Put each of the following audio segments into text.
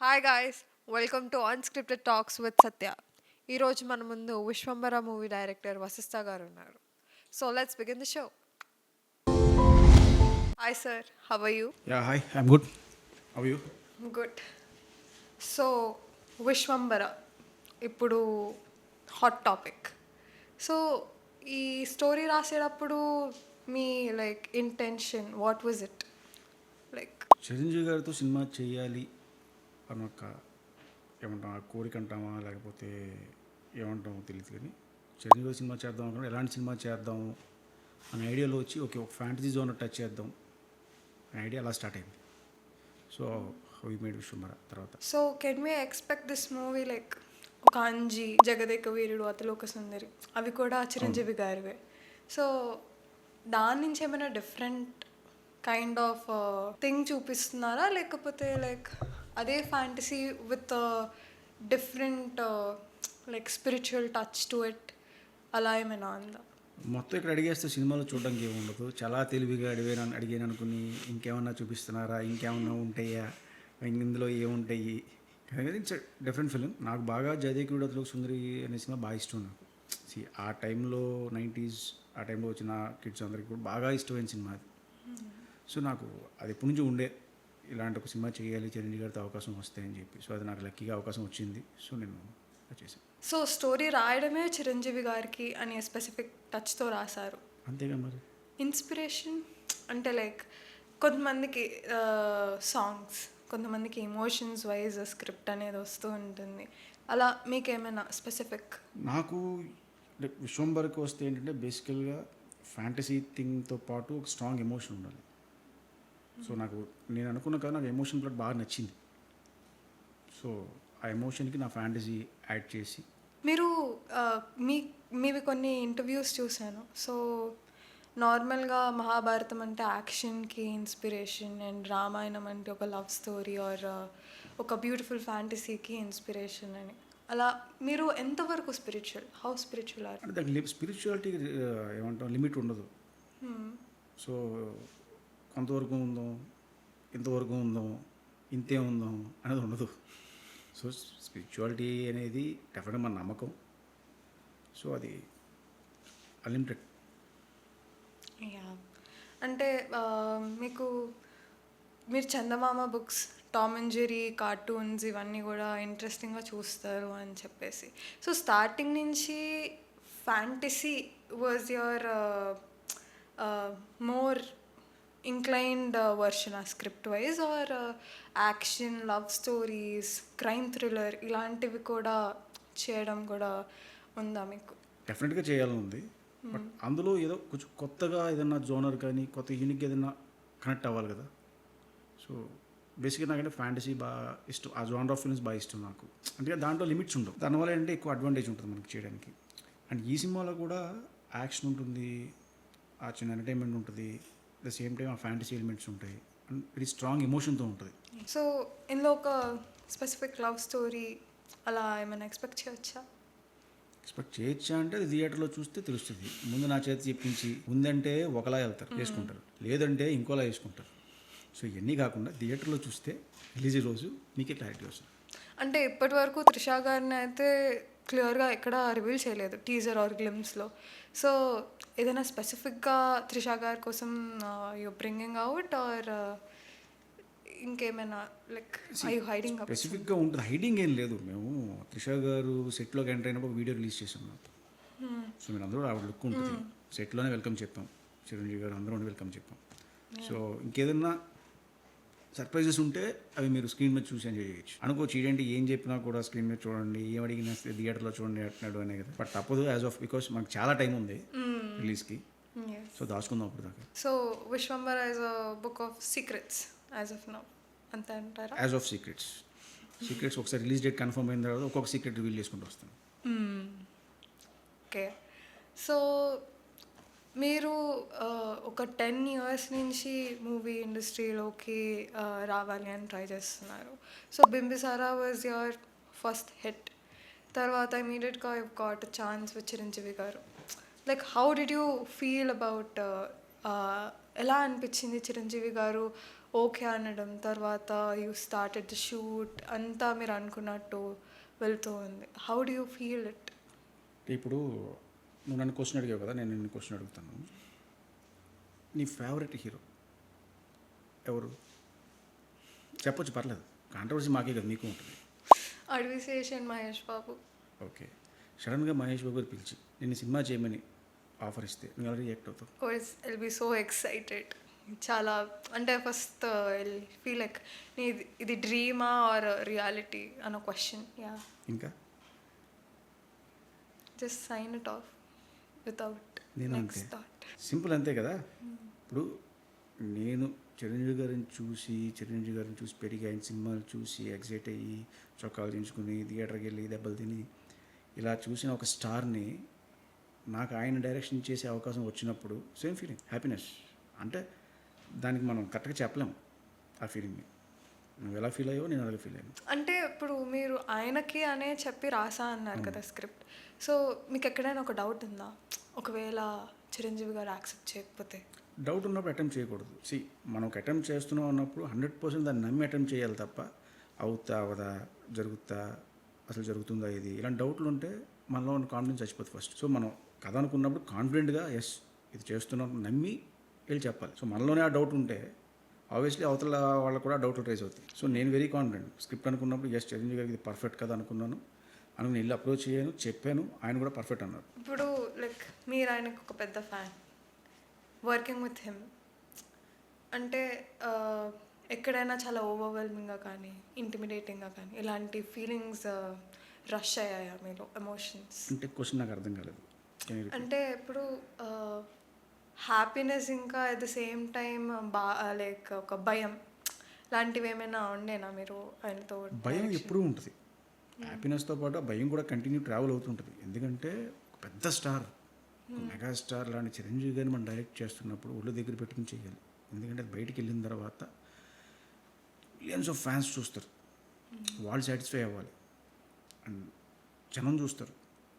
Hi guys, welcome to unscripted talks with Satya. ఈరోజు మన ముందు విశ్వంబర మూవీ డైరెక్టర్ వశిష్ఠ గారు ఉన్నారు. So let's begin the show. Hi sir, how are you? Yeah, hi, I'm good. How are you? Good. So Vishwambhara ఇప్పుడు hot topic. So ఈ story రాసేటప్పుడు మీ like intention what was it like? Chiranjeevi గారితో సినిమా చేయాలి అన్న ఒక ఏమంటాం ఆ కోరిక అంటామా లేకపోతే ఏమంటామో తెలియదు కానీ చిరంజీవి గారి సినిమా చేద్దాం అనుకున్నా ఎలాంటి సినిమా చేద్దాం అనే ఐడియాలో వచ్చి ఓకే ఒక ఫ్యాంటసీ జోన్ టచ్ చేద్దాం అనే ఐడియా అలా స్టార్ట్ అయింది. సో హౌ మేడ్ విశ్వంబర తర్వాత. So can we expect this movie like ఒక అంజి, జగదేక వీరుడు, అతిలోక సుందరి అవి కూడా చిరంజీవి గారివే. సో దాని నుంచి ఏమైనా డిఫరెంట్ కైండ్ ఆఫ్ థింగ్ చూపిస్తున్నారా, లేకపోతే లైక్ అదే fantasy with different like spiritual touch to it అలా ఏమైనా ఉందా? మొత్తం ఇక్కడ అడిగేస్తే సినిమాలో చూడడానికి ఏముండదు. చాలా తెలివిగా అడిగాను అనుకుని ఇంకేమన్నా చూపిస్తున్నారా, ఇంకేమన్నా ఉంటాయా, ఇందులో ఏముంటాయి అనేది ఇట్స్ డిఫరెంట్ ఫిలిం. నాకు బాగా జయదేకుడు అతిలోక సుందరి అనే సినిమా బాగా ఇష్టం. నాకు ఆ టైంలో 90s ఆ టైంలో వచ్చిన కిడ్స్ అందరికీ కూడా బాగా ఇష్టమైన సినిమా అది. సో నాకు అది ఎప్పటి నుంచి ఉండే ఇలాంటి ఒక సినిమా చేయాలి చిరంజీవి గారితో అవకాశం వస్తాయని చెప్పి. సో అది నాకు లక్కీగా అవకాశం వచ్చింది. సో నేను చేశాను. సో స్టోరీ రాయడమే చిరంజీవి గారికి అని స్పెసిఫిక్ టచ్తో రాశారు. అంతేగా మరి. ఇన్స్పిరేషన్ అంటే లైక్ కొంతమందికి సాంగ్స్, కొంతమందికి ఎమోషన్స్ వైజ్ స్క్రిప్ట్ అనేది వస్తూ ఉంటుంది. అలా మీకేమైనా స్పెసిఫిక్? నాకు విశ్వంబర్కి వస్తే ఏంటంటే బేసికల్గా ఫ్యాంటసీ థింగ్తో పాటు ఒక స్ట్రాంగ్ ఎమోషన్ ఉండాలి. సో నేను అనుకున్న కదా నాకు ఎమోషన్ ప్లాట్ బాగా నచ్చింది. సో ఆ ఎమోషన్కి నా ఫ్యాంటసీ యాడ్ చేసి. మీరు మీవి కొన్ని ఇంటర్వ్యూస్ చూశాను. సో నార్మల్గా మహాభారతం అంటే యాక్షన్కి ఇన్స్పిరేషన్ అండ్ రామాయణం అంటే ఒక లవ్ స్టోరీ ఆర్ ఒక బ్యూటిఫుల్ ఫ్యాంటసీకి ఇన్స్పిరేషన్ అని. అలా మీరు ఎంతవరకు స్పిరిచువల్, హౌ స్పిరిచువల్ ఆర్? అంటే దానికి స్పిరిచువాలిటీ ఏమంటాం లిమిట్ ఉండదు. సో కొంతవరకు ఉందాం, ఇంతవరకు ఉందాం, ఇంతే ఉందాం అనేది ఉండదు. సో స్పిరిచువాలిటీ అనేది డెఫినెట్గా మన నమ్మకం. సో అది అన్లిమిటెడ్. యా, అంటే మీరు Chandamama books, Tom and Jerry cartoons ఇవన్నీ కూడా ఇంట్రెస్టింగ్గా చూస్తారు అని చెప్పేసి. సో స్టార్టింగ్ నుంచి fantasy was your more inclined version ah script wise, or action, love stories, crime thriller ఇలాంటివి కూడా చేయడం కూడా ఉందా మీకు? డెఫినెట్గా చేయాలని ఉంది. బట్ అందులో ఏదో కొంచెం కొత్తగా ఏదైనా జోనర్ కానీ కొత్త యూనిక్ ఏదైనా కనెక్ట్ అవ్వాలి కదా. సో బేసిక్గా నాకంటే ఫ్యాంటసీ బాగా ఇష్టం, ఆ జోనర్ ఆఫ్ ఫిల్మ్స్ బాగా ఇష్టం నాకు. అంటే దాంట్లో లిమిట్స్ ఉండవు, దానివల్ల ఏంటంటే ఎక్కువ అడ్వాంటేజ్ ఉంటుంది మనకి చేయడానికి. అండ్ ఈ సినిమాలో కూడా యాక్షన్ ఉంటుంది, ఆ చిన్న ఎంటర్టైన్మెంట్ ఉంటుంది, ద సేమ్ టైం ఆ ఫ్యాంటసీ ఎలిమెంట్స్ ఉంటాయి అండ్ వెరీ స్ట్రాంగ్ ఎమోషన్తో ఉంటుంది. సో ఇందులో ఒక స్పెసిఫిక్ లవ్ స్టోరీ అలా ఏమైనా ఎక్స్పెక్ట్ చేయవచ్చా? ఎక్స్పెక్ట్ చేయొచ్చా అంటే అది థియేటర్లో చూస్తే తెలుస్తుంది. ముందు నా చేతి చెప్పించి ఉందంటే ఒకలా వెళ్తారు వేసుకుంటారు, లేదంటే ఇంకోలా వేసుకుంటారు. సో ఇవన్నీ కాకుండా థియేటర్లో చూస్తే రిలీజ్ రోజు మీకే క్లారిటీ వస్తుంది. అంటే ఇప్పటి వరకు త్రిషా గారిని అయితే క్లియర్గా ఎక్కడ రివీల్ చేయలేదు టీజర్ ఆర్ గ్లిమ్స్లో. సో ఏదైనా స్పెసిఫిక్గా త్రిషా గారి కోసం యూ బ్రింగింగ్ అవుట్ ఆర్ ఇంకేమైనా లైక్ ఐ యూ హైడింగ్? స్పెసిఫిక్గా ఉంటుంది, హైడింగ్ ఏం లేదు. మేము త్రిషా గారు సెట్లోకి ఎంటర్ అయినప్పుడు వీడియో రిలీజ్ చేసాం. సో మీరు అందరూ ఆవిడ లుక్ ఉంటుంది, సెట్లోనే వెల్కమ్ చెప్పాం, చిరంజీవి గారు అందరూ వెల్కమ్ చెప్పాం. సో ఇంకేదన్నా సర్ప్రైజెస్ ఉంటే అవి మీరు స్క్రీన్ మీద చూసి ఎంజాయ్ చేయొచ్చు. అనుకోవచ్చు ఏంటంటే ఏం చెప్పినా కూడా స్క్రీన్ మీద చూడండి, ఏం అడిగినా థియేటర్లో చూడండి అంటున్నాడు అనే కదా. బట్ తప్పదు యాజ్ ఆఫ్, బికాస్ మనకు చాలా టైం ఉంది రిలీజ్కి. సో దాచుకుందాం అప్పుడు దాకా. So Vishwambhara is a book of secrets as of now అంతే అంటారా? యాజ్ ఆఫ్ సీక్రెట్స్ ఒకసారి రిలీజ్ డేట్ కన్ఫర్మ్ అయిన తర్వాత ఒక్కొక్క సీక్రెట్ రివీల్ చేసుకుంటూ వస్తాం. ఓకే. సో మీరు ఒక 10 years నుంచి మూవీ ఇండస్ట్రీలోకి రావాలి అని ట్రై చేస్తున్నారు. So Bimbisara was your first hit. తర్వాత ఇమీడియట్గా you got a chance with Chiranjeevi garu. Like how did you feel about, ఎలా అనిపించింది చిరంజీవి గారు ఓకే అనడం, తర్వాత యూ స్టార్టెడ్ ద షూట్ అంతా మీరు అనుకున్నట్టు వెళ్తూ ఉంది. How do you feel it? ఇప్పుడు నువ్వు నన్ను క్వశ్చన్ అడిగావు కదా, నేను నిన్ను క్వశ్చన్ అడుగుతాను. నీ ఫేవరెట్ హీరో ఎవరు? చెప్పొచ్చు, పర్లేదు. కాంట్రవర్సీ మాకే కదా, మీకు ఉంటుంది. అడవిశేషన్ మహేష్ బాబు. ఓకే. సడన్గా మహేష్ బాబు గారు పిలిచి నిన్ను సినిమా చేయమని ఆఫర్ ఇస్తే నువ్వు ఎలా రియాక్ట్ అవుతావు? Course I'll be so excited. చాలా అంటే ఫస్ట్ ఐల్ ఫీల్ లైక్ ఇది డ్రీమా ఆర్ రియాలిటీ అన్న క్వశ్చన్. యా, ఇంకా just sign it off without నేను అంతే, నెక్స్ట్ థాట్. సింపుల్ అంతే కదా. ఇప్పుడు నేను చిరంజీవి గారిని చూసి పెరిగి ఆయన సినిమాలు చూసి ఎగ్జైట్ అయ్యి చొక్కాలు దించుకుని థియేటర్కి వెళ్ళి దెబ్బలు తిని ఇలా చూసిన ఒక స్టార్ని నాకు ఆయన డైరెక్షన్ చేసే అవకాశం వచ్చినప్పుడు సేమ్ ఫీలింగ్, హ్యాపీనెస్. అంటే దానికి మనం కరెక్ట్గా చెప్పలేము ఆ ఫీలింగ్ని. నువ్వు ఎలా ఫీల్ అయ్యావో నేను అలాగే ఫీల్ అయ్యాను. అంటే ఇప్పుడు మీరు ఆయనకి అనే చెప్పి రాసా అన్నారు కదా స్క్రిప్ట్. సో మీకు ఎక్కడైనా ఒక డౌట్ ఉందా, ఒకవేళ చిరంజీవి గారు యాక్సెప్ట్ చేయకపోతే? డౌట్ ఉన్నప్పుడు అటెంప్ట్ చేయకూడదు. మనం ఒక అటెంప్ట్ చేస్తున్నాం అన్నప్పుడు 100% దాన్ని నమ్మి అటెంప్ట్ చేయాలి తప్ప అవుతా అవదా, జరుగుతా, అసలు జరుగుతుందా ఇది, ఇలాంటి డౌట్లు ఉంటే మనలో ఉన్న కాన్ఫిడెన్స్ చచ్చిపోతుంది ఫస్ట్. సో మనం కథ అనుకున్నప్పుడు కాన్ఫిడెంట్గా ఎస్ ఇది చేస్తున్నాం నమ్మి వెళ్ళి చెప్పాలి. సో మనలోనే ఆ డౌట్ ఉంటే ఆబ్వియస్లీ అవతల వాళ్ళకు కూడా డౌట్లు రైజ్ అవుతాయి. సో నేను వెరీ కాన్ఫిడెంట్ స్క్రిప్ట్ అనుకున్నప్పుడు ఎస్ చిరంజీవి గారికి ఇది పర్ఫెక్ట్ కదా అనుకున్నాను, అనుకుని వెళ్ళి అప్రోచ్ చేయను, చెప్పాను, ఆయన కూడా పర్ఫెక్ట్ అన్నారు. ఇప్పుడు లైక్ మీరు ఆయనకు ఒక పెద్ద ఫ్యాన్, వర్కింగ్ విత్ హిమ్ అంటే ఎక్కడైనా చాలా ఓవర్వెల్మింగ్గా కానీ ఇంటిమిడేటింగ్గా కానీ ఇలాంటి ఫీలింగ్స్ రష్ అయ్యాయా మీలో, ఎమోషన్స్? అంటే క్వశ్చన్ నాకు అర్థం కాలేదు. అంటే ఇప్పుడు హ్యాపీనెస్ ఇంకా at the same time like ఒక భయం లాంటివి ఏమైనా ఉండేనా మీరు ఆయనతో? భయం ఎప్పుడూ ఉంటుంది, హ్యాపీనెస్తో పాటు ఆ భయం కూడా కంటిన్యూ ట్రావెల్ అవుతుంటుంది. ఎందుకంటే ఒక పెద్ద స్టార్, మెగాస్టార్ లాంటి చిరంజీవి గారిని మనం డైరెక్ట్ చేస్తున్నప్పుడు ఒళ్ళు దగ్గర పెట్టుకుని చేయాలి. ఎందుకంటే అది బయటికి వెళ్ళిన తర్వాత మిలియన్స్ ఆఫ్ ఫ్యాన్స్ చూస్తారు, వాళ్ళు సాటిస్ఫై అవ్వాలి, అండ్ జనం చూస్తారు,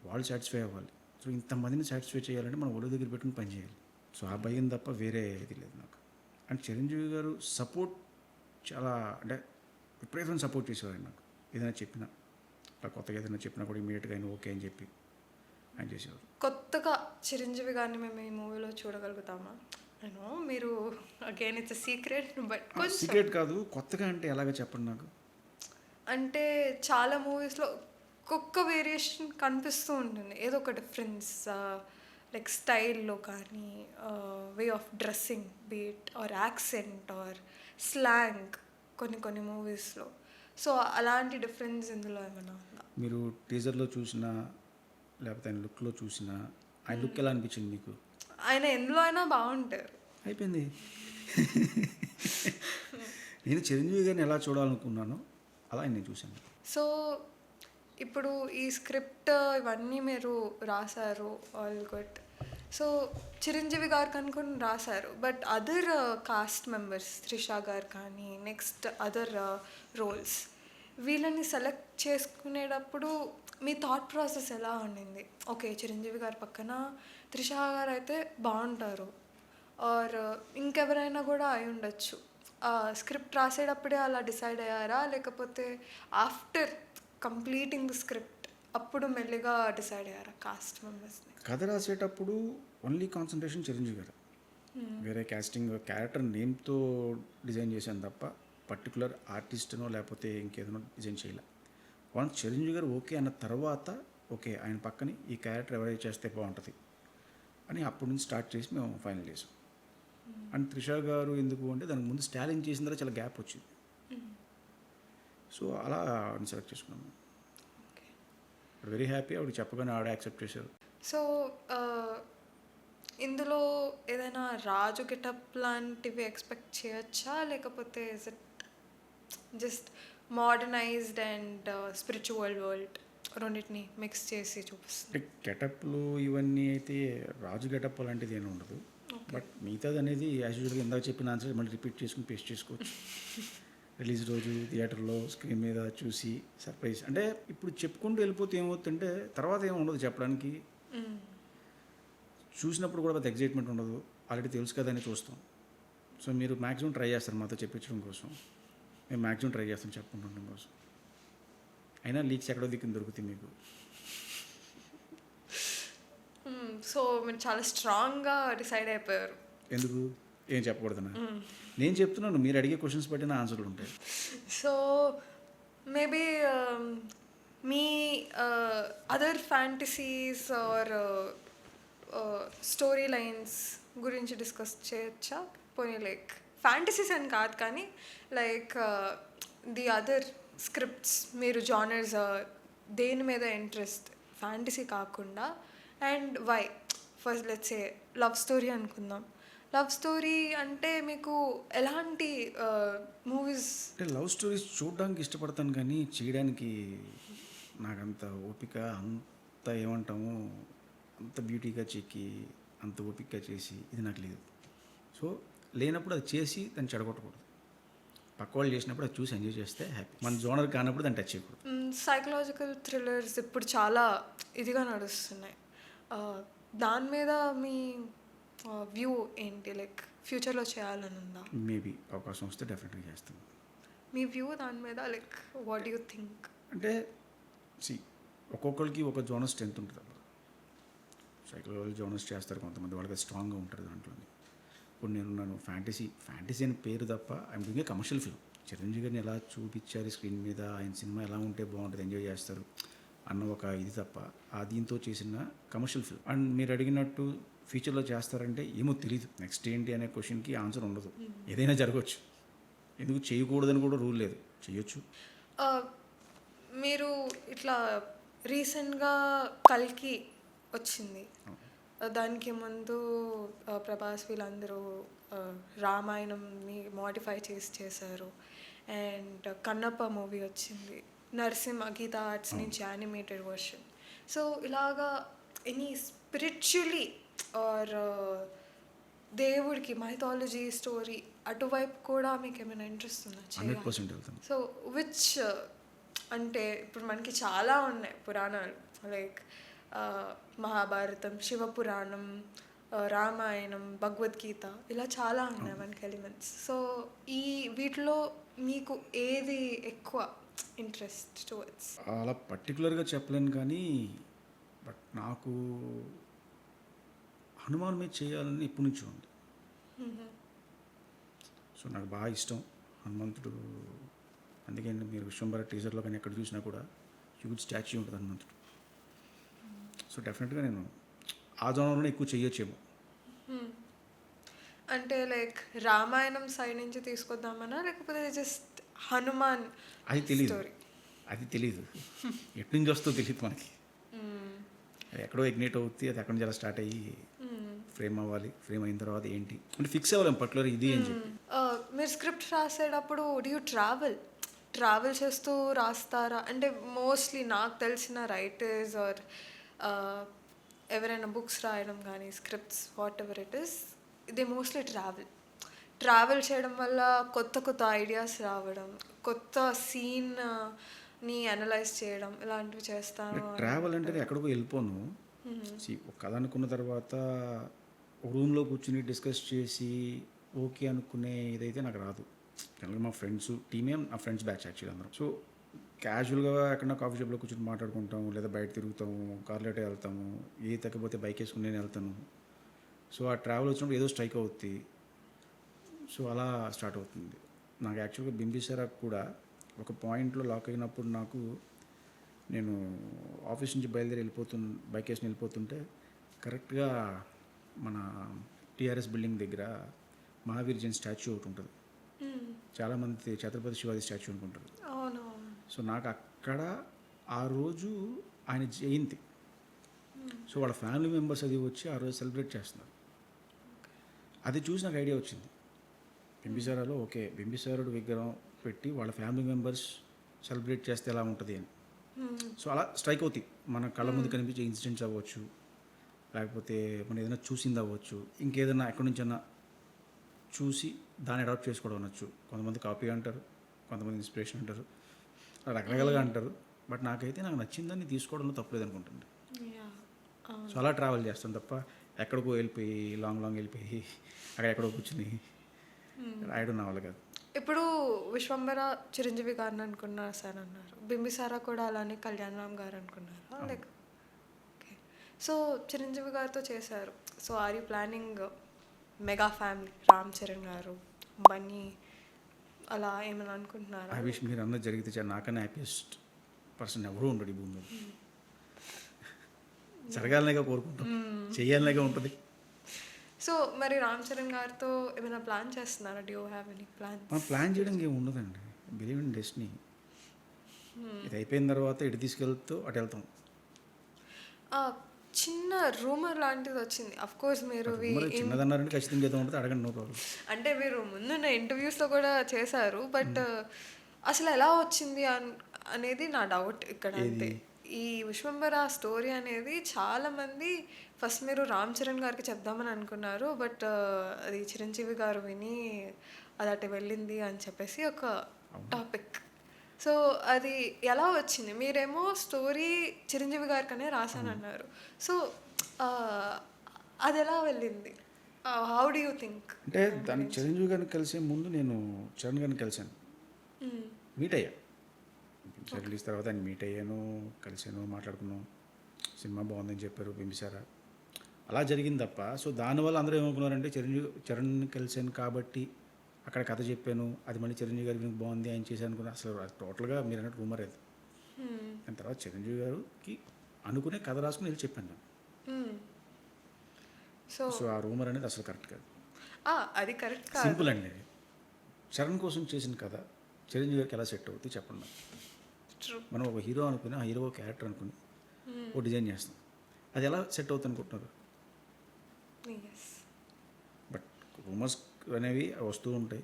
వాళ్ళు సాటిస్ఫై అవ్వాలి. సో ఇంతమందిని సాటిస్ఫై చేయాలంటే మనం ఒళ్ళు దగ్గర పెట్టుకుని పని చేయాలి. సో ఆ భయం తప్ప వేరే ఇది లేదు నాకు. అండ్ చిరంజీవి గారు సపోర్ట్ చాలా, అంటే విపరీతం సపోర్ట్ చేసేవారు నాకు. ఏదైనా చెప్పినా, కొత్తగా ఏదైనా చెప్పినా కూడా ఇమీడియట్గా ఆయన ఓకే అని చెప్పి ఆయన చేసేవారు. కొత్తగా చిరంజీవి గారిని మేము ఈ మూవీలో చూడగలుగుతామా? నేను మీరు again it's secret, but secret కాదు, కొత్తగా అంటే ఎలాగ చెప్పండి నాకు. అంటే చాలా మూవీస్లో ఒక్కొక్క వేరియేషన్ కనిపిస్తూ ఉంటుంది, ఏదో ఒక డిఫరెన్స్ లైక్ స్టైల్లో కానీ, way of dressing beat or accent or slang కొన్ని మూవీస్లో. సో అలాంటి డిఫరెన్స్ ఇందులో ఏమైనా ఉందా? మీరు టీజర్లో చూసినా లేకపోతే ఆయన లుక్లో చూసినా ఆయన లుక్ ఎలా అనిపించింది మీకు? ఆయన ఎందులో అయినా బాగుంటారు. అయిపోయింది. నేను చిరంజీవి గారిని ఎలా చూడాలనుకున్నానో అలా ఆయన నేను చూశాను. సో ఇప్పుడు ఈ స్క్రిప్ట్ ఇవన్నీ మీరు రాశారు, ఆల్ గుడ్. సో చిరంజీవి గారికి అనుకుని రాశారు, but other cost members Trisha గారు కానీ నెక్స్ట్ అదర్ రోల్స్ వీళ్ళని సెలెక్ట్ చేసుకునేటప్పుడు మీ థాట్ ప్రాసెస్ ఎలా ఉండింది? ఓకే, చిరంజీవి గారి పక్కన త్రిష గారు అయితే బాగుంటారు, ఆర్ ఇంకెవరైనా కూడా అయి ఉండొచ్చు. స్క్రిప్ట్ రాసేటప్పుడే అలా డిసైడ్ అయ్యారా, లేకపోతే ఆఫ్టర్ కంప్లీటింగ్ ద స్క్రిప్ట్ అప్పుడు మెల్లిగా డిసైడ్ అయ్యారా కాస్ట్ మెంబర్స్ని? కథ రాసేటప్పుడు ఓన్లీ కాన్సన్ట్రేషన్ చిరంజీవి గారు. వేరే క్యాస్టింగ్ క్యారెక్టర్ నేమ్తో డిజైన్ చేశాను తప్ప పర్టికులర్ ఆర్టిస్ట్నో లేకపోతే ఇంకేదైనా డిజైన్ చేయలే. వన్స్ చిరంజీవి గారు ఓకే అన్న తర్వాత ఓకే ఆయన పక్కని ఈ క్యారెక్టర్ ఎవరైతే చేస్తే బాగుంటుంది అని అప్పటి నుంచి స్టార్ట్ చేసి మేము ఫైనల్ చేసాం. అండ్ త్రిష గారు ఎందుకు అంటే దానికి ముందు స్టాలింగ్ చేసిన తర్వాత చాలా గ్యాప్ వచ్చింది. సో అలా ఆవిడని సెలెక్ట్ చేసుకున్నాము. వెరీ హ్యాపీ, ఆవిడ చెప్పగానే ఆవిడ యాక్సెప్ట్ చేశారు. సో ఇందులో ఏదైనా రాజు గెటప్ లాంటివి ఎక్స్పెక్ట్ చేయొచ్చా, లేకపోతే is it just modernised and spiritual world రెండింటిని మిక్స్ చేసి చూపిస్తుంది? అంటే గెటప్లు ఇవన్నీ అయితే రాజు గెటప్ అలాంటిది ఏమి ఉండదు. బట్ మిగతాది అనేది యాజ్ యూజువల్గా ఇందాక చెప్పిన ఆన్సర్ మళ్ళీ రిపీట్ చేసుకుని పేస్ట్ చేసుకోవచ్చు. రిలీజ్ రోజు థియేటర్లో స్క్రీన్ మీద చూసి సర్ప్రైజ్. అంటే ఇప్పుడు చెప్పుకుంటూ వెళ్ళిపోతే ఏమవుతుందంటే తర్వాత ఏమి ఉండదు చెప్పడానికి. చూసినప్పుడు కూడా పెద్ద ఎగ్జైట్మెంట్ ఉండదు, ఆల్రెడీ తెలుసు కదా అని చూస్తాం. సో మీరు మ్యాక్సిమం ట్రై చేస్తారు మాతో చెప్పించడం కోసం, మేము మ్యాక్సిమం ట్రై చేస్తాం చెప్పుకుంటుండడం కోసం. అయినా లీక్స్ ఎక్కడో దిక్కుని దొరుకుతాయి మీకు. సో మీరు చాలా స్ట్రాంగ్గా డిసైడ్ అయిపోయారు. ఎందుకు ఏం చెప్పకూడదన్నా? నేను చెప్తున్నాను, మీరు అడిగే క్వశ్చన్స్ బట్టి నా ఆన్సర్లు ఉంటాయి. సో మేబీ మీ other fantasies or story lines గురించి డిస్కస్ చేయొచ్చా? పోనీ లైక్ ఫ్యాంటసీస్ అని కాదు కానీ లైక్ ది అదర్ స్క్రిప్ట్స్, మీరు జానర్స్ దేని మీద ఇంట్రెస్ట్ ఫ్యాంటసీ కాకుండా, and why? First let's say love story అనుకుందాం. లవ్ స్టోరీ అంటే మీకు ఎలాంటి మూవీస్? అంటే లవ్ స్టోరీస్ చూడడానికి ఇష్టపడతాను కానీ చేయడానికి నాకంత ఓపిక, అంత ఏమంటాము, అంత బ్యూటీగా చెక్కి అంత ఓపికగా చేసి ఇది నాకు లేదు. సో లేనప్పుడు అది చేసి దాన్ని చెడగొట్టకూడదు. పక్క వాళ్ళు చేసినప్పుడు అది చూసి ఎంజాయ్ చేస్తే హ్యాపీ. మన జోనర్ కానప్పుడు దాన్ని టచ్ చేయకూడదు. సైకలాజికల్ థ్రిల్లర్స్ ఇప్పుడు చాలా ఇదిగా నడుస్తున్నాయి. దాని మీద మీ వ్యూ ఏంటి? లైక్ ఫ్యూచర్లో చేయాలని ఉందా? మేబీ అవకాశం వస్తే డెఫినెట్గా చేస్తాను. మీ వ్యూ దాని మీద, లైక్ వాట్ యూ థింక్? అంటే ఒక్కొక్కరికి ఒక జోనర్ స్ట్రెంత్ ఉంటుంది అప్పుడు. సైకలాజికల్ జోనర్స్ చేస్తారు కొంతమంది, వాళ్ళకి స్ట్రాంగ్గా ఉంటుంది దాంట్లోని. ఇప్పుడు నేనున్నాను ఫ్యాంటసీ అని పేరు తప్ప I'm doing a commercial film. Chiranjeevi గారిని ఎలా చూపించారు స్క్రీన్ మీద, ఆయన సినిమా ఎలా ఉంటే బాగుంటుంది, ఎంజాయ్ చేస్తారు అన్న ఒక ఇది తప్ప ఆ దీంతో చేసిన కమర్షియల్ ఫిల్మ్. అండ్ మీరు అడిగినట్టు ఫ్యూచర్లో చేస్తారంటే ఏమో తెలియదు. నెక్స్ట్ ఏంటి అనే క్వశ్చన్కి ఆన్సర్ ఉండదు. ఏదైనా జరగవచ్చు. ఎందుకు చేయకూడదని కూడా రూల్ లేదు, చేయొచ్చు. మీరు ఇట్లా రీసెంట్గా కల్కి వచ్చింది, దానికి ముందు ప్రభాస్ వీళ్ళందరూ రామాయణంని మోడిఫై చేశారు. అండ్ కన్నప్ప మూవీ వచ్చింది, నరసింహ గీతా ఆర్ట్స్ నుంచి యానిమేటెడ్ వర్షన్. సో ఇలాగా ఎనీ స్పిరిచువలీ ఆర్ దేవుడికి మైథాలజీ స్టోరీ అటువైపు కూడా మీకు ఏమైనా ఇంట్రెస్ట్ ఉందా? 100% వెళ్తాను. సో విచ్ అంటే ఇప్పుడు మనకి చాలా ఉన్నాయి పురాణాలు, లైక్ మహాభారతం, శివపురాణం, రామాయణం, భగవద్గీత, ఇలా చాలా ఉన్నాయి మనకి ఎలిమెంట్స్. సో ఈ వీటిలో మీకు ఏది ఎక్కువ ఇంట్రెస్ట్ టువర్డ్స్? అలా పర్టికులర్గా చెప్పలేను కానీ బట్ నాకు హనుమాన్ మీద చేయాలని ఎప్పటి నుంచో ఉంది. సో నాకు బాగా ఇష్టం హనుమంతుడు. అందుకే మీరు విశ్వంబర టీజర్లో కానీ ఎక్కడ చూసినా కూడా హ్యూజ్ స్టాచ్యూ ఉంటుంది హనుమంతుడు. సో డెఫినెట్గా నేను ఆ జోనర్లోనే ఎక్కువ చేయొచ్చేమో. అంటే లైక్ రామాయణం సైడ్ నుంచి తీసుకొద్దామనా, లేకపోతే జస్ట్ హనుమాన్? అది తెలీదు ఎటు నుంచి వస్తుందో తెలియదు మనకి. అది ఎక్కడో ఎగ్నేట్ అవుతుంది, అది ఎక్కడి నుంచి అలా స్టార్ట్ అయ్యి ఫ్రేమ్ అవ్వాలి. ఫ్రేమ్ అయిన తర్వాత ఏంటి అంటే ఫిక్స్ అవ్వలేం పర్టికులర్ ఇది అని చెప్పి. మీరు స్క్రిప్ట్ రాసేటప్పుడు డూ యూ ట్రావెల్ చేస్తూ రాస్తారా? అంటే మోస్ట్లీ నాకు తెలిసిన రైటర్స్ ఆర్ ఎవరైనా బుక్స్ రాయడం కానీ scripts what ever it is, they mostly travel చేయడం వల్ల కొత్త ఐడియాస్ రావడం, కొత్త సీన్ని అనలైజ్ చేయడం, ఇలాంటివి చేస్తాను. ట్రావెల్ అంటే ఎక్కడికో వెళ్ళిపోను. ఒక కథ అనుకున్న తర్వాత ఒక రూమ్లో కూర్చుని డిస్కస్ చేసి ఓకే అనుకునే ఇదైతే నాకు రాదు. జనరల్గా మా ఫ్రెండ్స్ టీమే నా ఫ్రెండ్స్ బ్యాచ్ యాక్చువల్లీ అందరం. సో క్యాజువల్గా ఎక్కడన్నా కాఫీ షాప్లో కూర్చొని మాట్లాడుకుంటాము, లేదా బయట తిరుగుతాము, కార్లో వెళ్తాము, ఏ తగ్గపోతే బైక్ వేసుకుని నేను వెళ్తాను. సో ఆ ట్రావెల్ వచ్చినప్పుడు ఏదో స్ట్రైక్ అవుతుంది. సో అలా స్టార్ట్ అవుతుంది. నాకు యాక్చువల్గా బింబిసారా కూడా ఒక పాయింట్లో లాక్ అయినప్పుడు నేను ఆఫీస్ నుంచి బయలుదేరి బైక్ వేసుకుని వెళ్ళిపోతుంటే కరెక్ట్గా మన టీఆర్ఎస్ బిల్డింగ్ దగ్గర మహావీర్ జైన్ స్టాచ్యూ ఒకటి ఉంటుంది. చాలామంది ఛత్రపతి శివాజీ స్టాచ్యూ అనుకుంటారు. సో నాకు అక్కడ ఆ రోజు ఆయన జయంతి. సో వాళ్ళ ఫ్యామిలీ మెంబర్స్ అది వచ్చి ఆ రోజు సెలబ్రేట్ చేస్తున్నారు. అది చూసి నాకు ఐడియా వచ్చింది, బింబిసారాలో ఓకే బింబిసారుడు విగ్రహం పెట్టి వాళ్ళ ఫ్యామిలీ మెంబర్స్ సెలబ్రేట్ చేస్తే ఎలా ఉంటుంది అని. సో అలా స్ట్రైక్ అవుతాయి మన కళ్ళ ముందు కనిపించే ఇన్సిడెంట్స్ అవ్వచ్చు, లేకపోతే మనం ఏదైనా చూసింది అవ్వచ్చు, ఇంకేదైనా ఎక్కడి నుంచైనా చూసి దాన్ని అడాప్ట్ చేసుకోవడం అనొచ్చు. కొంతమంది కాపీ అంటారు, కొంతమంది ఇన్స్పిరేషన్ అంటారు, రకరకాలుగా అంటారు. బట్ నాకు నచ్చిందని తీసుకోవడంలో తప్పలేదు అనుకుంటుంది. సో అలా ట్రావెల్ చేస్తాను తప్ప ఎక్కడికో వెళ్ళిపోయి లాంగ్ వెళ్ళిపోయి అక్కడ ఎక్కడో కూర్చుని రాయడం నా వల్ల కాదు. ఇప్పుడు విశ్వంబర చిరంజీవి గారిని అనుకున్నారు సార్ అన్నారు, బింబిసారా కూడా అలానే కళ్యాణ్ రామ్ గారు అనుకున్నారా లైక్? ఓకే, సో చిరంజీవి గారితో చేశారు. So are you planning mega family, Ram Charan garu, Bunny అలా ఏమైనా అనుకుంటున్నారా? ఐ విష్ మీరు అన్నది జరిగితే నాకన్నా హ్యాపీయెస్ట్ పర్సన్ ఎవరూ ఉండడు ఈ భూమి మీద. జరగాలనేగా కోరుకుంటాం, చెయ్యాలనేగా ఉంటుంది. సో మరి రామ్ చరణ్ గారితో ఏమైనా ప్లాన్ చేస్తున్నారా? Do you have any plan? మనం ప్లాన్ చేయడానికి ఏమి ఉండదండి. Believe in destiny. ఇది అయిపోయిన తర్వాత ఇటు తీసుకెళ్తూ అటు వెళ్తాం. చిన్న రూమర్ లాంటిది వచ్చింది. అఫ్ కోర్స్ మీరు చిన్నదన్నారంటే ఖచ్చితంగా ఏదో ఉంటుంది, అడగండి, నో ప్రాబ్లం. అంటే మీరు ముందున్న ఇంటర్వ్యూస్లో కూడా చేశారు, బట్ అసలు ఎలా వచ్చింది అనేది నా డౌట్ ఇక్కడ. అంతే, ఈ విశ్వంబర స్టోరీ అనేది చాలామంది ఫస్ట్ మీరు రామ్ చరణ్ గారికి చెప్దామని అనుకున్నారు, బట్ అది చిరంజీవి గారు విని అది అటు వెళ్ళింది అని చెప్పేసి ఒక టాపిక్. సో అది ఎలా వచ్చింది? మీరేమో స్టోరీ చిరంజీవి గారికనే రాశానన్నారు. సో అది ఎలా వెళ్ళింది? How do you think? అంటే దాన్ని చిరంజీవి గారిని కలిసే ముందు నేను చరణ్ గారిని కలిశాను, మీట్ అయ్యా. రిలీజ్ తర్వాత ఆయన మీట్ అయ్యాను, కలిసాను, మాట్లాడుకున్నాం. సినిమా బాగుందని చెప్పారు, బింబిసారా, అలా జరిగింది తప్ప. సో దానివల్ల అందరూ ఏమనుకున్నారంటే చరణ్ కలిసాను కాబట్టి అక్కడ కథ చెప్పాను, అది మళ్ళీ చిరంజీవి గారి వినికి బాగుంది ఆయన చేశాను అనుకున్నా. అసలు టోటల్గా మీరు అన్నట్టు రూమర్ అది. దాని తర్వాత చిరంజీవి గారికి అనుకునే కథ రాసుకుని వెళ్ళి చెప్పాను. సో ఆ రూమర్ అనేది అసలు కరెక్ట్ కాదు, అది కరెక్ట్ కాదు. సింపుల్ అండి. చరణ్ కోసం చేసిన కథ చిరంజీవి గారికి ఎలా సెట్ అవుతుంది చెప్పండి. మనం ఒక హీరో అనుకుని, ఆ హీరో క్యారెక్టర్ అనుకుని ఓ డిజైన్ చేస్తాం, అది ఎలా సెట్ అవుతుంది అనుకుంటున్నారు? బట్ రూమర్స్ అనేవి వస్తూ ఉంటాయి.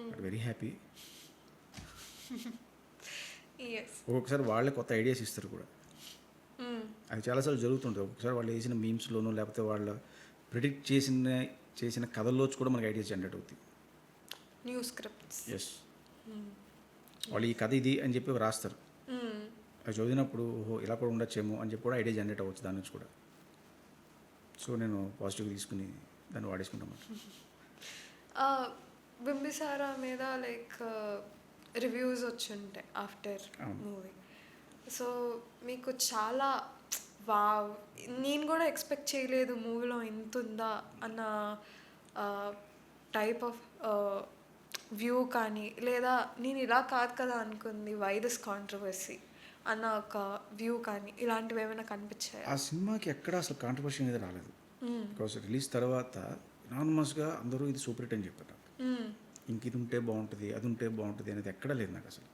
But very happy. ఒక్కొక్కసారి వాళ్ళే కొత్త ఐడియాస్ ఇస్తారు కూడా. అది చాలాసార్లు జరుగుతుంటుంది. ఒక్కొక్కసారి వాళ్ళు వేసిన మీమ్స్లోనూ లేకపోతే వాళ్ళ ప్రిడిక్ట్ చేసిన కథల్లోచి కూడా మనకి ఐడియాస్ జనరేట్ అవుతాయి. New scripts. ఎస్, వాళ్ళు ఈ కథ ఇది అని చెప్పి రాస్తారు. అది చదివినప్పుడు ఓహో ఇలా కూడా ఉండొచ్చేమో అని చెప్పి కూడా ఐడియా జనరేట్ అవ్వచ్చు దాని నుంచి కూడా. సో నేను పాజిటివ్గా తీసుకుని దాన్ని వాడేసుకుంటాను. బింబిసారా మీద లైక్ రివ్యూస్ వచ్చి ఉంటాయి ఆఫ్టర్ మూవీ. సో మీకు చాలా వావ్, నేను కూడా ఎక్స్పెక్ట్ చేయలేదు మూవీలో ఇంత ఉందా అన్న టైప్ ఆఫ్ వ్యూ కానీ, లేదా నేను ఇలా కాదు కదా అనుకుంది, వై దిస్ కాంట్రవర్సీ అన్న ఒక వ్యూ కానీ, ఇలాంటివి ఏమైనా కనిపించాయి? ఆ సినిమాకి ఎక్కడ అసలు కాంట్రవర్సీ అనేది రాలేదు. బికాస్ రిలీజ్ తర్వాత నార్మల్స్గా అందరూ ఇది సూపర్ హిట్ అని చెప్పారు. ఇంక ఇది ఉంటే బాగుంటుంది, అది ఉంటే బాగుంటుంది అనేది ఎక్కడా లేదు నాకు అసలు.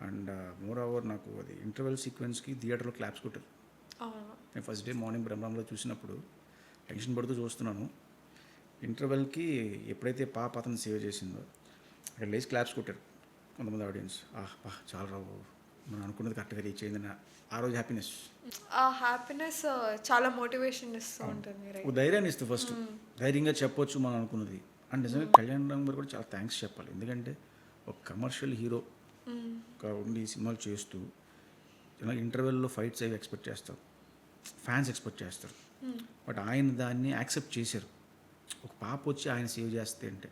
అండ్ మోర్ ఓవర్ నాకు అది ఇంటర్వెల్ సీక్వెన్స్కి థియేటర్లో క్లాప్స్ కొట్టారు. నేను ఫస్ట్ డే మార్నింగ్ బ్రహ్మంలో చూసినప్పుడు టెన్షన్ పడుతూ చూస్తున్నాను. ఇంటర్వెల్కి ఎప్పుడైతే పాప అతను సేవ్ చేసిందో అక్కడ లేచి క్లాప్స్ కొట్టారు కొంతమంది ఆడియన్స్. చాలా రావు, మనం అనుకున్నది కరెక్ట్గా రీచ్ అయిందని ఆ రోజు హ్యాపీనెస్. ఆ హ్యాపీనెస్ చాలా మోటివేషన్ ఇస్తూ ఉంటుంది, ఒక ధైర్యాన్ని ఇస్తుంది. ఫస్ట్ ధైర్యంగా చెప్పొచ్చు మనం అనుకున్నది. అండ్ నిజంగా కళ్యాణ్ రామ్ గారు కూడా చాలా థ్యాంక్స్ చెప్పాలి. ఎందుకంటే ఒక కమర్షియల్ హీరో ఉండి సినిమాలు చేస్తూ ఇంటర్వెల్లో ఫైట్స్ అవి ఎక్స్పెక్ట్ చేస్తారు, ఫ్యాన్స్ ఎక్స్పెక్ట్ చేస్తారు. బట్ ఆయన దాన్ని యాక్సెప్ట్ చేశారు. ఒక పాప వచ్చి ఆయన సేవ్ చేస్తే అంటే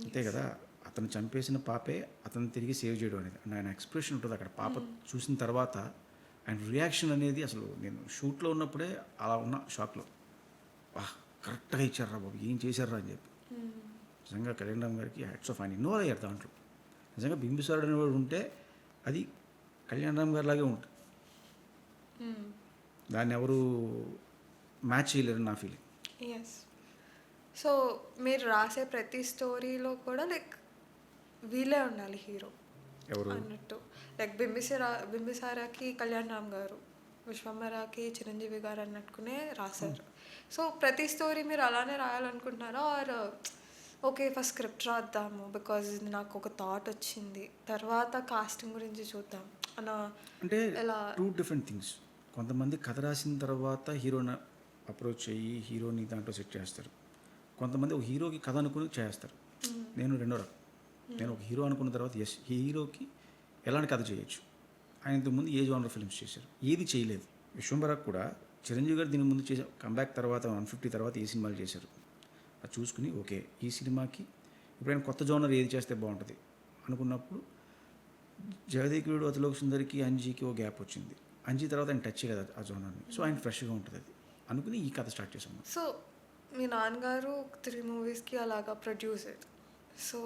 అంతే కదా, అతను చంపేసిన పాపే అతను తిరిగి సేవ్ చేయడం అనేది. అండ్ ఆయన ఎక్స్ప్రెషన్ ఉంటుంది అక్కడ పాప చూసిన తర్వాత, ఆయన రియాక్షన్ అనేది అసలు నేను షూట్లో ఉన్నప్పుడే అలా ఉన్న షాక్లో, కరెక్ట్గా ఇచ్చారా బాబు, ఏం చేశారా అని చెప్పి. నిజంగా కళ్యాణ్ రామ్ గారికి హ్యాట్స్ ఆఫ్. ఆయన ఇన్వాల్వ్ అయ్యారు దాంట్లో. నిజంగా బింబిసారుడు అనేవాడు ఉంటే అది కళ్యాణ్ రామ్ గారి లాగే ఉంటుంది. దాన్ని ఎవరు మ్యాచ్ చేయలేరు నా ఫీలింగ్. ఎస్. సో మీరు రాసే ప్రతి స్టోరీలో కూడా లైక్ వీళ్ళే ఉండాలి హీరో ఎవరు అన్నట్టు. లైక్ బింబిసారాకి కళ్యాణ్ రామ్ గారు, విశ్వంబరాకి చిరంజీవి గారు అన్నట్టుకునే రాశారు. సో ప్రతి స్టోరీ మీరు అలానే రాయాలనుకుంటున్నారా, ఆర్ ఓకే ఫస్ట్ స్క్రిప్ట్ రాద్దాము బికాజ్ నాకు ఒక థాట్ వచ్చింది, తర్వాత కాస్టింగ్ గురించి చూద్దాం అన్న? అంటే టూ డిఫరెంట్ థింగ్స్. కొంతమంది కథ రాసిన తర్వాత హీరోని అప్రోచ్ అయ్యి హీరోని దాంట్లో సెట్ చేస్తారు. కొంతమంది ఒక హీరోకి కథ అనుకుని చేస్తారు. నేను రెండో రకం. నేను ఒక హీరో అనుకున్న తర్వాత ఎస్ హీరోకి ఎలాంటి కథ చేయొచ్చు. ఆయన ఇంతకుముందు ఏ జానర్ ఫిల్మ్స్ చేశారు, ఏది చేయలేదు. విశ్వంబరకు కూడా చిరంజీవి గారు దీని ముందు చేసే కంబ్యాక్ తర్వాత 150 తర్వాత ఏ సినిమాలు చేశారు. అది చూసుకుని ఓకే ఈ సినిమాకి ఎప్పుడైనా కొత్త జోనర్ ఏది చేస్తే బాగుంటుంది అనుకున్నప్పుడు జగదేక్ వీరుడు అతిలోక సుందరికి అంజీకి ఓ గ్యాప్ వచ్చింది. అంజీ తర్వాత ఆయన టచ్ చేయలేదు ఆ జోనర్ని. సో ఆయన ఫ్రెష్గా ఉంటుంది అది అనుకుని ఈ కథ స్టార్ట్ చేసాము. సో మీ నాన్నగారు 3 మూవీస్కి అలాగా ప్రొడ్యూసర్. సో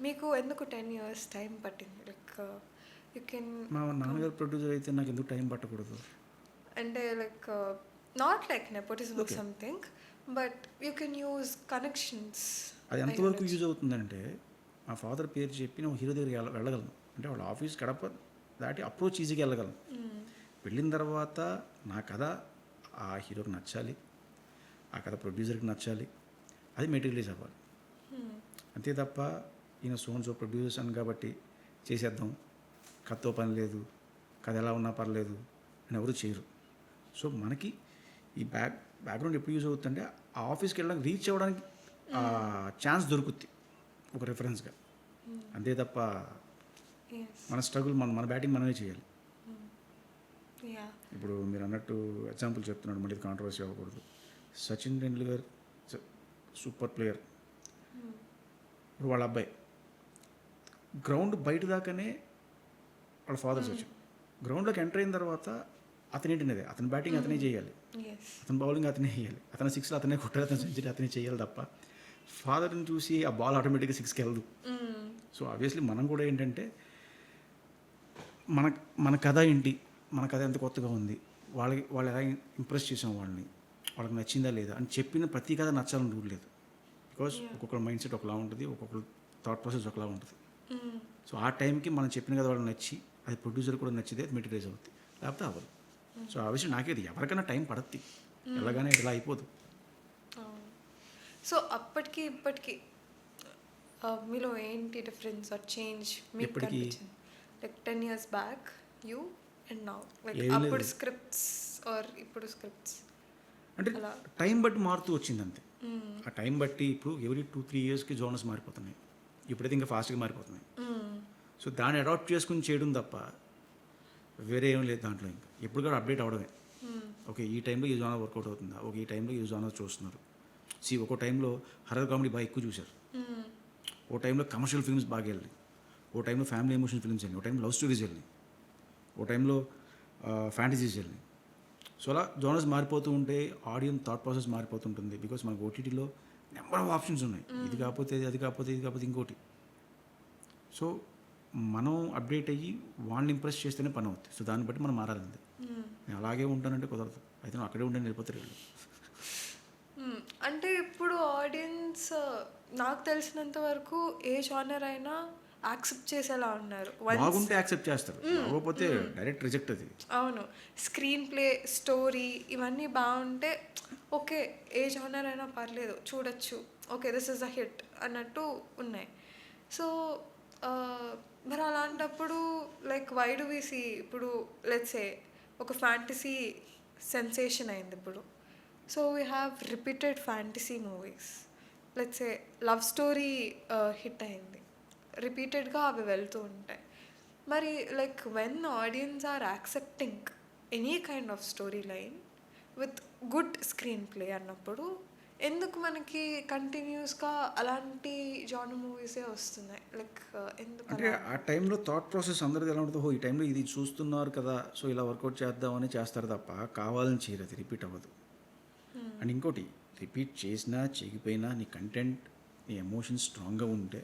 మీకు ఎందుకు 10 years టైం పట్టింది? లైక్ యూ కెన్ మా నాన్నగారు ప్రొడ్యూసర్ అయితే నాకు ఎందుకు టైం పట్టకూడదు? అంటే like not like nepotism or something, but you can use connections. అది ఎంతవరకు యూజ్ అవుతుందంటే మా ఫాదర్ పేరు చెప్పి నేను హీరో దగ్గరికి వెళ్ళగలను. అంటే వాళ్ళ ఆఫీస్ గడప దాటి అప్రోచ్ ఈజీగా వెళ్ళగలను. వెళ్ళిన తర్వాత నా కథ ఆ హీరోకి నచ్చాలి, ఆ కథ ప్రొడ్యూసర్కి నచ్చాలి, అది మెటీరియలైజ్ అవ్వాలి. అంతే తప్ప ఈయన సో ప్రొడ్యూసర్స్ అని కాబట్టి చేసేద్దాం, కథతో పని లేదు, కథ ఎలా ఉన్నా పర్లేదు అని ఎవరు చేయరు. సో మనకి ఈ బ్యాక్గ్రౌండ్ ఎప్పుడు యూజ్ అవుతుందంటే ఆ ఆఫీస్కి వెళ్ళడానికి రీచ్ అవ్వడానికి ఛాన్స్ దొరుకుద్ది ఒక రెఫరెన్స్గా. అంతే తప్ప మన స్ట్రగుల్ మన బ్యాటింగ్ మనమే చేయాలి. ఇప్పుడు మీరు అన్నట్టు ఎగ్జాంపుల్ చెప్తున్నాడు, మళ్ళీ కాంట్రవర్సీ అవ్వకూడదు. Sachin Tendulkar super player. ఇప్పుడు వాళ్ళ అబ్బాయి గ్రౌండ్ బయట దాకానే వాళ్ళ ఫాదర్ సచిన్. గ్రౌండ్లోకి ఎంటర్ అయిన తర్వాత అతనేంటినదే, అతని బ్యాటింగ్ అతనే చేయాలి, అతని బౌలింగ్ అతనే వేయాలి, అతని సిక్స్లో అతనే కొట్టాలి, అతని సెంచరీ అతనే చేయాలి తప్ప ఫాదర్ని చూసి ఆ బాల్ ఆటోమేటిక్గా సిక్స్కి వెళ్ళదు. సో ఆబ్వియస్లీ మనం కూడా ఏంటంటే మన కథ ఏంటి, మన కథ ఎంత కొత్తగా ఉంది, వాళ్ళు ఎలా ఇంప్రెస్ చేసాం వాళ్ళకి నచ్చిందా లేదా అని చెప్పిన ప్రతి కథ నచ్చాలని రూల్ లేదు. బికాజ్ ఒక్కొక్కరు మైండ్ సెట్ ఒకలా ఉంటుంది, ఒక్కొక్కరు థాట్ ప్రాసెస్ ఒకలా ఉంటుంది. సో ఆ టైంకి మనం చెప్పిన కథ వాళ్ళకి నచ్చి అది ప్రొడ్యూసర్ కూడా నచ్చితే అది మెటీరియలైజ్ అవుతుంది, లేకపోతే అవ్వదు. సో ఆ విషయం నాకేది ఎవరికైనా టైం పడద్ది, ఎలాగానే ఇలా అయిపోదు. సో అప్పటికి ఇప్పటికి మీలో ఏంటి డిఫరెన్స్ ఆర్ చేంజ్ మీకు కనిపించింది? Like 10 years back you and now, like అప్పుడు స్క్రిప్ట్స్ ఆర్ ఇప్పుడు స్క్రిప్ట్స్ అంటే టైం బట్టి మారుతూ వచ్చింది అంతే. ఆ టైం బట్టి ఇప్పుడు ఎవ్రీ 2-3 yearsకి జోనర్స్ మారిపోతున్నాయి, ఇప్పుడైతే ఇంకా ఫాస్ట్గా మారిపోతున్నాయి. సో దాన్ని అడాప్ట్ చేసుకుని చేయడం తప్ప వేరే ఏం లేదు దాంట్లో. ఇంకా ఎప్పుడు కూడా అప్డేట్ అవ్వడమే. ఓకే ఈ టైంలో ఈ జోనర్ వర్కౌట్ అవుతుందా, ఓకే ఈ టైంలో ఈ జోనర్ చూస్తున్నారు. ఒక్కో టైంలో హర్రర్ కామెడీ బాగా ఎక్కువ చూశారు, ఓ టైంలో కమర్షియల్ ఫిల్మ్స్ బాగా వెళ్ళినాయి, ఓ టైంలో ఫ్యామిలీ ఎమోషనల్ ఫిల్మ్స్ వెళ్ళినాయి, ఓ టైంలో లవ్ స్టోరీస్ వెళ్ళినాయి, ఓ టైంలో ఫ్యాంటసీస్ వెళ్ళినాయి. సో అలా జోనర్స్ మారిపోతూ ఉంటే ఆడియన్స్ థాట్ ప్రాసెస్ మారిపోతుంటుంది. బికాస్ మనకు ఓటీటీలో నెంబర్ ఆఫ్ ఆప్షన్స్ ఉన్నాయి, ఇది కాకపోతే అది కాకపోతే ఇది కాకపోతే ఇంకోటి. సో మనం అప్డేట్ అయ్యి వాళ్ళని ఇంప్రెస్ చేస్తేనే పని అవుతుంది. సో దాన్ని బట్టి మనం మారాలండి. నేను అలాగే ఉంటానంటే కుదరదు, అయితే నువ్వు అక్కడే ఉంటాను వెళ్ళిపోతారు వీళ్ళు. అంటే ఇప్పుడు ఆడియన్స్ నాకు తెలిసినంత వరకు ఏ జానర్ అయినా యాక్సెప్ట్ చేసేలా ఉన్నారు. బాగుంటే యాక్సెప్ట్ చేస్తారు, బాగోకపోతే డైరెక్ట్ రిజెక్ట్. అది అవును, స్క్రీన్ ప్లే, స్టోరీ ఇవన్నీ బాగుంటే ఓకే ఏ జానర్ అయినా పర్లేదు చూడొచ్చు, okay this is a hit అన్నట్టు ఉన్నాయి. సో మరి అలాంటప్పుడు like why do we see ఇప్పుడు లెట్స్ సే ఒక ఫ్యాంటసీ సెన్సేషన్ అయింది ఇప్పుడు. So we have repeated fantasy movies. Let's say love story hit అయింది, రిపీటెడ్గా అవి వెళ్తూ ఉంటాయి. మరి like when audience are accepting any kind of story line with good screenplay అన్నప్పుడు ఎందుకు మనకి కంటిన్యూస్గా అలాంటి జానర్ మూవీసే వస్తున్నాయి? లైక్ ఎందుకు అంటే ఆ టైంలో థాట్ ప్రాసెస్ అందరిది ఎలా ఉంటుందో, ఈ టైంలో ఇది చూస్తున్నారు కదా సో ఇలా వర్కౌట్ చేద్దామని చేస్తారు తప్ప కావాలని చేయరు, అది రిపీట్ అవ్వదు. అండ్ ఇంకోటి, రిపీట్ చేసినా చేయకపోయినా నీ కంటెంట్, నీ ఎమోషన్స్ స్ట్రాంగ్గా ఉంటే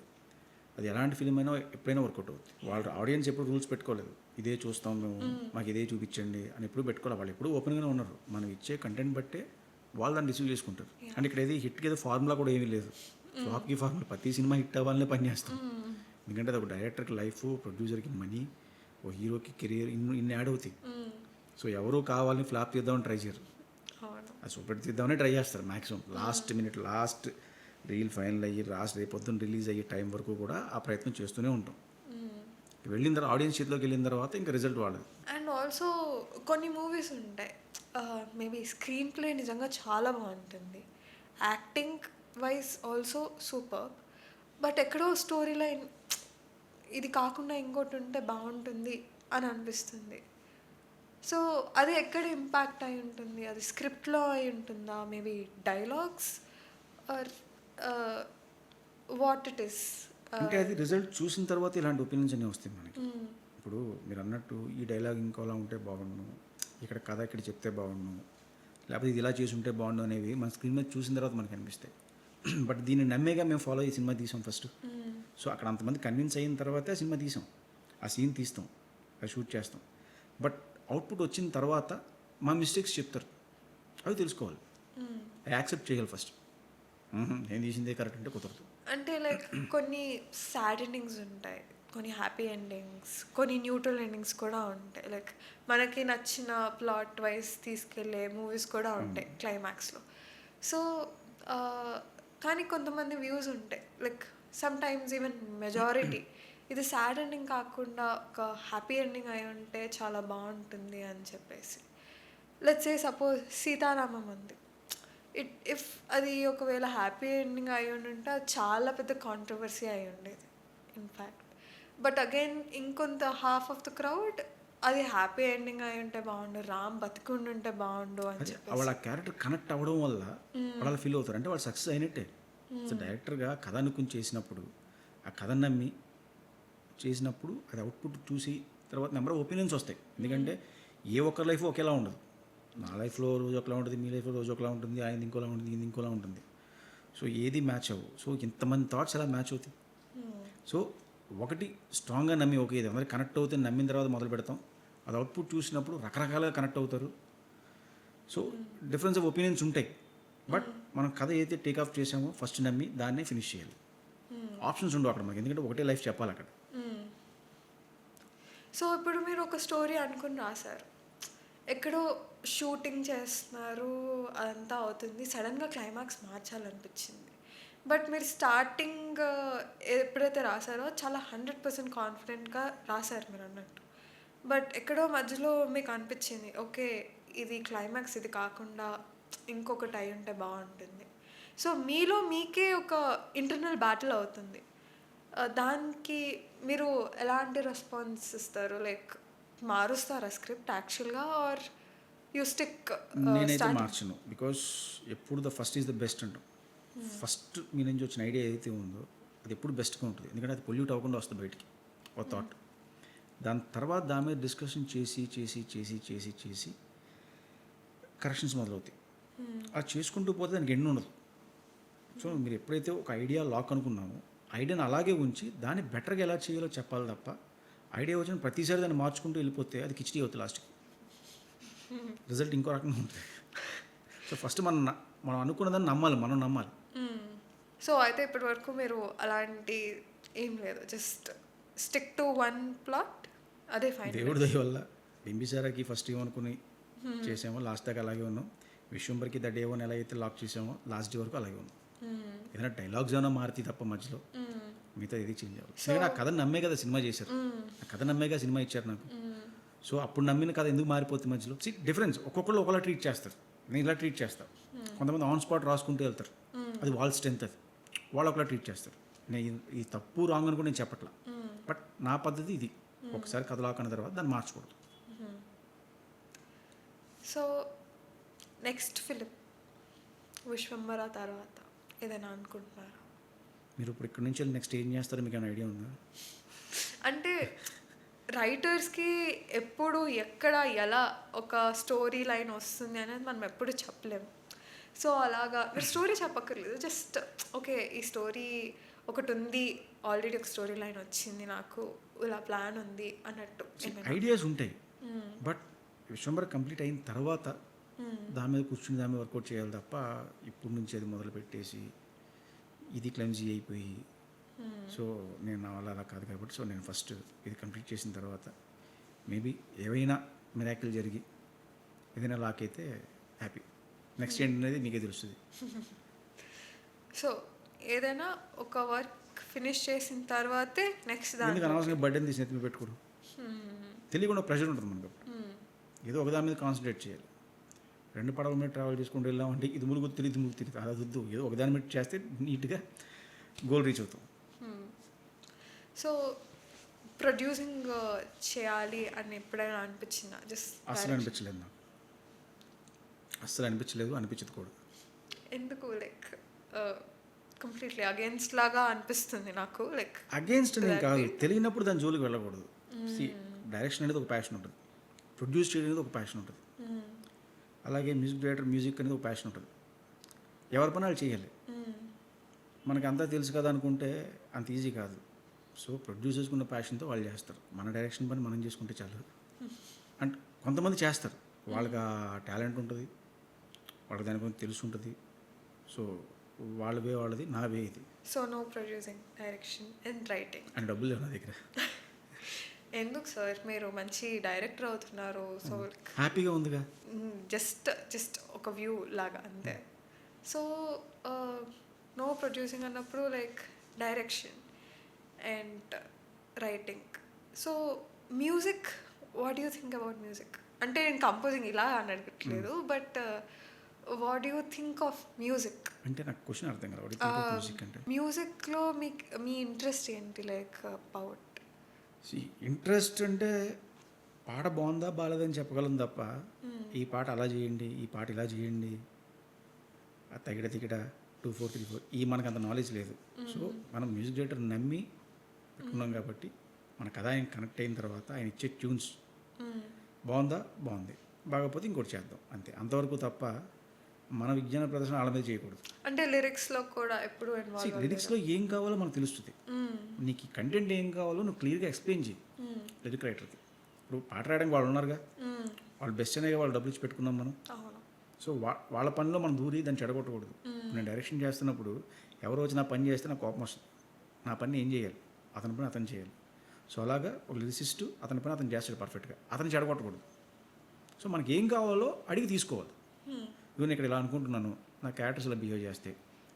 అది ఎలాంటి ఫిలిం అయినా ఎప్పుడైనా వర్కౌట్ అవుతుంది. వాళ్ళ ఆడియన్స్ ఎప్పుడు రూల్స్ పెట్టుకోలేదు, ఇదే చూస్తాం మేము, మాకు ఇదే చూపించండి అని ఎప్పుడు పెట్టుకోవాలి. వాళ్ళు ఎప్పుడు ఓపెన్గానే ఉన్నారు, మనం ఇచ్చే కంటెంట్ బట్టే వాళ్ళు దాన్ని రిసీవ్ చేసుకుంటారు. అండ్ ఇక్కడ ఏది హిట్కి ఏదో ఫార్ములా కూడా ఏమీ లేదు, ఫ్లాప్కి ఫార్ములా, ప్రతి సినిమా హిట్ అవ్వాలనే పని చేస్తాం. ఎందుకంటే అది ఒక డైరెక్టర్కి లైఫ్, ప్రొడ్యూసర్కి మనీ, ఓ హీరోకి కెరియర్, ఇన్ని యాడ్ అవుతాయి. సో ఎవరూ కావాలని ఫ్లాప్ తీద్దామని ట్రై చేయరు, అది సూపర్ తీద్దామని ట్రై చేస్తారు maximum. Last minute, last reel final అయ్యి రేపొద్దున రిలీజ్ అయ్యే టైం వరకు కూడా ఆ ప్రయత్నం చేస్తూనే ఉంటాం. వెళ్ళిన తర్వాత ఆడియన్స్ చేతిలోకి వెళ్ళిన తర్వాత ఇంకా రిజల్ట్ వాడదు. అండ్ ఆల్సో కొన్ని మూవీస్ ఉంటాయి మేబీ స్క్రీన్ ప్లే నిజంగా చాలా బాగుంటుంది, acting wise also super, but ఎక్కడో స్టోరీ లైన్ ఇది కాకుండా ఇంకోటి ఉంటే బాగుంటుంది అని అనిపిస్తుంది. సో అది ఎక్కడ ఇంపాక్ట్ అయి ఉంటుంది? అది స్క్రిప్ట్లో అయి ఉంటుందా? Maybe dialogues or what it is? అంటే అది రిజల్ట్ చూసిన తర్వాత ఇలాంటి ఒపీనియన్స్ అన్నీ వస్తాయి మనకి. ఇప్పుడు మీరు అన్నట్టు ఈ డైలాగ్ ఇంకోలా ఉంటే బాగుండు, ఇక్కడ కథ ఇక్కడ చెప్తే బాగుండు, లేకపోతే ఇది ఇలా చేసి ఉంటే బాగుండు అనేవి మన స్క్రీన్ మీద చూసిన తర్వాత మనకు అనిపిస్తాయి. బట్ దీన్ని నమ్మేగా మేము ఫాలో అయ్యి సినిమా తీసాం ఫస్ట్. సో అక్కడ అంతమంది కన్విన్స్ అయిన తర్వాతే సినిమా తీసాం, ఆ సీన్ తీస్తాం, అది షూట్ చేస్తాం. బట్ అవుట్పుట్ వచ్చిన తర్వాత మా మిస్టేక్స్ చెప్తారు, అవి తెలుసుకోవాలి, అవి యాక్సెప్ట్ చేయాలి ఫస్ట్. నేను తీసిందే కరెక్ట్ అంటే కుదరదు. అంటే లైక్ కొన్ని సాడ్ ఎండింగ్స్ ఉంటాయి, కొన్ని హ్యాపీ ఎండింగ్స్, కొన్ని న్యూట్రల్ ఎండింగ్స్ కూడా ఉంటాయి. లైక్ మనకి నచ్చిన ప్లాట్ వైజ్ తీసుకెళ్ళే మూవీస్ కూడా ఉంటాయి క్లైమాక్స్లో. సో కానీ కొంతమంది వ్యూస్ ఉంటాయి, like some times even majority ఇది సాడ్ ఎండింగ్ కాకుండా ఒక హ్యాపీ ఎండింగ్ అయి ఉంటే చాలా బాగుంటుంది అని చెప్పేసి. లెట్స్ సే సపోజ్ సీతారామం ఉంది, ఇఫ్ అది ఒకవేళ హ్యాపీ ఎండింగ్ అయి ఉంటే అది చాలా పెద్ద కాంట్రవర్సీ అయి ఉండేది ఇన్ఫ్యాక్ట్. బట్ అగైన్ ఇంకొంత హాఫ్ ఆఫ్ ద క్రౌడ్ అది హ్యాపీ ఎండింగ్ అయి ఉంటే బాగుండు, రామ్ బతికుండి ఉంటే బాగుండు అని చెప్పి వాళ్ళ క్యారెక్టర్ కనెక్ట్ అవ్వడం వల్ల వాళ్ళు ఫీల్ అవుతారు, అంటే వాళ్ళు సక్సెస్ అయినట్టే. సో డైరెక్టర్గా కథ అనుకుని చేసినప్పుడు, ఆ కథ నమ్మి చేసినప్పుడు అది అవుట్పుట్ చూసి తర్వాత నెంబర్ ఆఫ్ ఒపీనియన్స్ వస్తాయి. ఎందుకంటే ఏ ఒక్కరి లైఫ్ ఒకేలా ఉండదు. నా లైఫ్లో రోజు ఒకలా ఉంటుంది, మీ లైఫ్లో రోజు ఒకలా ఉంటుంది, ఆయన ఇంకోలా ఉంటుంది, ఇది ఇంకోలా ఉంటుంది. సో ఏది మ్యాచ్ అవ్వు. సో ఇంతమంది థాట్స్ ఎలా మ్యాచ్ అవుతాయి? సో ఒకటి స్ట్రాంగ్గా నమ్మి ఓకే ఇది అందరికి కనెక్ట్ అవుతుంది నమ్మిన తర్వాత మొదలు పెడతాం. అది అవుట్పుట్ చూసినప్పుడు రకరకాలుగా కనెక్ట్ అవుతారు. సో డిఫరెన్స్ ఆఫ్ ఒపీనియన్స్ ఉంటాయి. బట్ మనం కథ ఏదైతే టేక్ ఆఫ్ చేసామో ఫస్ట్ నమ్మి దాన్నే ఫినిష్ చేయాలి. ఆప్షన్స్ ఉండవు అక్కడ మనకి, ఎందుకంటే ఒకటే లైఫ్ చెప్పాలి అక్కడ. సో ఇప్పుడు మీరు ఒక స్టోరీ అనుకుని రాశారు, ఎక్కడో షూటింగ్ చేస్తున్నారు, అదంతా అవుతుంది, సడన్గా క్లైమాక్స్ మార్చాలనిపించింది. బట్ మీరు స్టార్టింగ్ ఎప్పుడైతే రాశారో చాలా 100% కాన్ఫిడెంట్గా రాశారు మీరు అన్నట్టు. బట్ ఎక్కడో మధ్యలో మీకు అనిపించింది ఓకే ఇది క్లైమాక్స్ ఇది కాకుండా ఇంకొకటి అయి ఉంటే బాగుంటుంది. సో మీలో మీకే ఒక ఇంటర్నల్ బ్యాటిల్ అవుతుంది. దానికి మీరు ఎలాంటి రెస్పాన్స్ ఇస్తారు? లైక్ మారుస్తారా స్క్రిప్ట్ యాక్చువల్గా ఆర్ యూ స్టిక్? నేనైతే మార్చను, బికాస్ ఎప్పుడు the first is the best అంటాం. ఫస్ట్ మీ నుంచి వచ్చిన ఐడియా ఏదైతే ఉందో అది ఎప్పుడు బెస్ట్గా ఉంటుంది, ఎందుకంటే అది పొల్యూట్ అవ్వకుండా వస్తుంది బయటికి ఒక థాట్. దాని తర్వాత దాని మీద డిస్కషన్ చేసి చేసి చేసి చేసి చేసి కరెక్షన్స్ మొదలవుతాయి. అది చేసుకుంటూ పోతే దానికి ఎండ్ ఉండదు. సో మీరు ఎప్పుడైతే ఒక ఐడియా లాక్ అనుకున్నామో ఐడియాని అలాగే ఉంచి దాన్ని బెటర్గా ఎలా చేయాలో చెప్పాలి తప్ప ఐడియా వచ్చిన ప్రతిసారి దాన్ని మార్చుకుంటూ వెళ్ళిపోతే అది కిచిడి అవుతుంది, లాస్ట్కి రిజల్ట్ ఇంకో రకంగా ఉంటుంది. సో ఫస్ట్ మనం అనుకున్నదాన్ని నమ్మాలి, మనం నమ్మాలి. సో అయితే ఇప్పటి వరకు మీరు అలాంటి ఏం లేదు, just stick to one plot, అదే ఫైన్. దేవుడి దయ వల్ల బింబిసారాకి ఫస్ట్ ఏమనుకుని చేసామో లాస్ట్ దాకా అలాగే ఉన్నాం. విశ్వంబర్కి ద డే వన్ ఎలా అయితే లాక్ చేసామో లాస్ట్ డే వరకు అలాగే ఉన్నాం. ఏదైనా డైలాగ్స్ ఏమైనా మారుతాయి తప్ప మధ్యలో మిగతా ఏది చేంజ్ అవ్వాలి. ఎందుకంటే ఆ కథను నమ్మే కదా సినిమా చేశారు, ఆ కథ నమ్మేగా సినిమా ఇచ్చారు నాకు. సో అప్పుడు నమ్మిన కథ ఎందుకు మారిపోతుంది మధ్యలో? డిఫరెన్స్ ఒక్కొక్కళ్ళు ఒకలా ట్రీట్ చేస్తారు, నేను ఇలా ట్రీట్ చేస్తాను. కొంతమంది ఆన్ స్పాట్ రాసుకుంటూ వెళ్తారు, అది వాళ్ళ స్ట్రెంత్, అది వాళ్ళు ఒకలా ట్రీట్ చేస్తారు. నేను ఈ తప్పు రాంగ్ అని కూడా నేను చెప్పట్లా, బట్ నా పద్ధతి ఇది. ఒకసారి కథ లాక్ అన్న తర్వాత దాన్ని మార్చకూడదు. సో నెక్స్ట్ ఫిలిం విశ్వంబర తర్వాత ఏదైనా అనుకుంటున్నారా? మీరు ఇప్పుడు ఇక్కడి నుంచి వెళ్ళి నెక్స్ట్ ఏం చేస్తారో మీకు ఏమైనా ఐడియా ఉందా? అంటే రైటర్స్కి ఎప్పుడు ఎక్కడ ఎలా ఒక స్టోరీ లైన్ వస్తుంది అనేది మనం ఎప్పుడు చెప్పలేము. సో అలాగా మీరు స్టోరీ చెప్పక్కర్లేదు, జస్ట్ ఓకే ఈ స్టోరీ ఒకటి ఉంది, ఆల్రెడీ ఒక స్టోరీ లైన్ వచ్చింది, నాకు ఇలా ప్లాన్ ఉంది అన్నట్టు ఐడియాస్ ఉంటాయి. బట్ విశ్వంబర కంప్లీట్ అయిన తర్వాత దాని మీద కూర్చుని దాని మీద వర్కౌట్ చేయాలి తప్ప ఇప్పుడు నుంచి అది మొదలు పెట్టేసి ఇది క్లెమ్జీ అయిపోయి. సో నేను నా వల్ల అలా కాదు కాబట్టి సో నేను ఫస్ట్ ఇది కంప్లీట్ చేసిన తర్వాత మేబీ ఏవైనా మిరాకిల్ జరిగి ఏదైనా లాక్ అయితే హ్యాపీ. నెక్స్ట్ ఏంటి అనేది మీకే తెలుస్తుంది. సో ఏదైనా ఒక వర్క్ ఫినిష్ చేసిన తర్వాతే నెక్స్ట్ ఎందుకు అనవసరంగా బర్త్డేని తీసి నెత్తి మీద పెట్టుకోవడం, తెలియకుండా ప్రెషర్ ఉంటుంది మనకు. ఏదో ఒకదాని మీద కాన్సన్ట్రేట్ చేయాలి. రెండు పడవల మీద ట్రావెల్ చేసుకుంటూ వెళ్ళామంటే ఇది ములుగు తిరిగి ములుగు తిరిగి అలా వద్దు, ఏదో ఒకదాని మీద చేస్తే నీట్గా గోల్ రీచ్ అవుతాం. సో ప్రొడ్యూసింగ్ చేయాలి అని ఎప్పుడైనా అనిపించిందా? జస్ట్ అస్సలు అనిపించలేదు నాకు, అస్సలు అనిపించలేదు, అనిపించదు కూడా. ఎందుకు లైక్ కంప్లీట్లీ అగేన్స్ట్ లాగా అనిపిస్తుంది నాకు. లైక్ అగేన్స్ట్ నేను కాదు, తెలియనప్పుడు దాని జోలికి వెళ్ళకూడదు. డైరెక్షన్ అనేది ఒక ప్యాషన్ ఉంటుంది, ప్రొడ్యూస్ చేయడం అనేది ఒక ప్యాషన్ ఉంటుంది, అలాగే మ్యూజిక్ డైరెక్టర్ మ్యూజిక్ అనేది ఒక ప్యాషన్ ఉంటుంది. ఎవరి పని వాళ్ళు చేయాలి. మనకి అంతా తెలుసు కదా అనుకుంటే అంత ఈజీ కాదు. సో ప్రొడ్యూస్ చేసుకున్న ప్యాషన్తో వాళ్ళు చేస్తారు, మన డైరెక్షన్ పని మనం చేసుకుంటే చాలు. అంటే కొంతమంది చేస్తారు, వాళ్ళకి ఆ టాలెంట్ ఉంటుంది, వాళ్ళకి దాని గురించి తెలుసు ఉంటుంది. సో వాళ్ళ వే వాళ్ళది, నా వే ఇది. So no producing, direction and writing. అని డబ్బులు లేవు నా దగ్గర. ఎందుకు సార్, మీరు మంచి డైరెక్టర్ అవుతున్నారు. సో హ్యాపీగా ఉందిగా. జస్ట్ ఒక వ్యూ లాగా అంతే. సో నో ప్రొడ్యూసింగ్ అన్నప్పుడు like direction and writing. So music, what you think about music? అంటే నేను కంపోజింగ్ ఇలా అని అడగట్లేదు, but what you think of music? అంటే నాకు క్వశ్చన్ అర్థం కదా, మ్యూజిక్ అంటే మ్యూజిక్లో మీ ఇంట్రెస్ట్ ఏంటి? లైక్ అబౌట్ ఇంట్రెస్ట్ అంటే పాట బాగుందా బాగాలేదని చెప్పగలను తప్ప, ఈ పాట అలా చేయండి, ఈ పాట ఇలా చేయండి, ఆ తగిడ తిగిడ 2 4 3 4 ఈ మనకు అంత నాలెడ్జ్ లేదు. సో మనం మ్యూజిక్ డైరెక్టర్ నమ్మి పెట్టుకున్నాం కాబట్టి మన కథ ఆయన కనెక్ట్ అయిన తర్వాత ఆయన ఇచ్చే ట్యూన్స్ బాగుందా బాగుంది, బాగోకపోతే ఇంకోటి చేద్దాం అంతే, అంతవరకు తప్ప మన విజ్ఞాన ప్రదర్శన వాళ్ళ మీద చేయకూడదు. అంటే లిరిక్స్లో కూడా ఎప్పుడు ఇన్వాల్వ్? లిరిక్స్లో ఏం కావాలో మనకు తెలుస్తుంది, నీకు కంటెంట్ ఏం కావాలో నువ్వు క్లియర్గా ఎక్స్ప్లెయిన్ చేయి లిరిక్ రైటర్కి. ఇప్పుడు పాట రాయడానికి వాళ్ళు ఉన్నారుగా, వాళ్ళు బెస్ట్ అనేగా వాళ్ళు డబ్బులు ఇచ్చి పెట్టుకున్నాం మనం. సో వాళ్ళ పనిలో మనం దూరి దాన్ని చెడగొట్టకూడదు. నేను డైరెక్షన్ చేస్తున్నప్పుడు ఎవరో వచ్చి నా పని చేస్తే నాకు కోపం వస్తుంది. నా పని ఏం చేయాలి, అతని పని అతను చేయాలి. సో అలాగా ఒక లిరిసిస్ట్ అతని పని అతను చేస్తాడు పర్ఫెక్ట్గా, అతను చెడగొట్టకూడదు. సో మనకి ఏం కావాలో అడిగి తీసుకోవాలి. నేను ఇక్కడ ఇలా అనుకుంటున్నాను, నా క్యారెక్టర్స్ ఇలా బిహేవ్ చేస్తే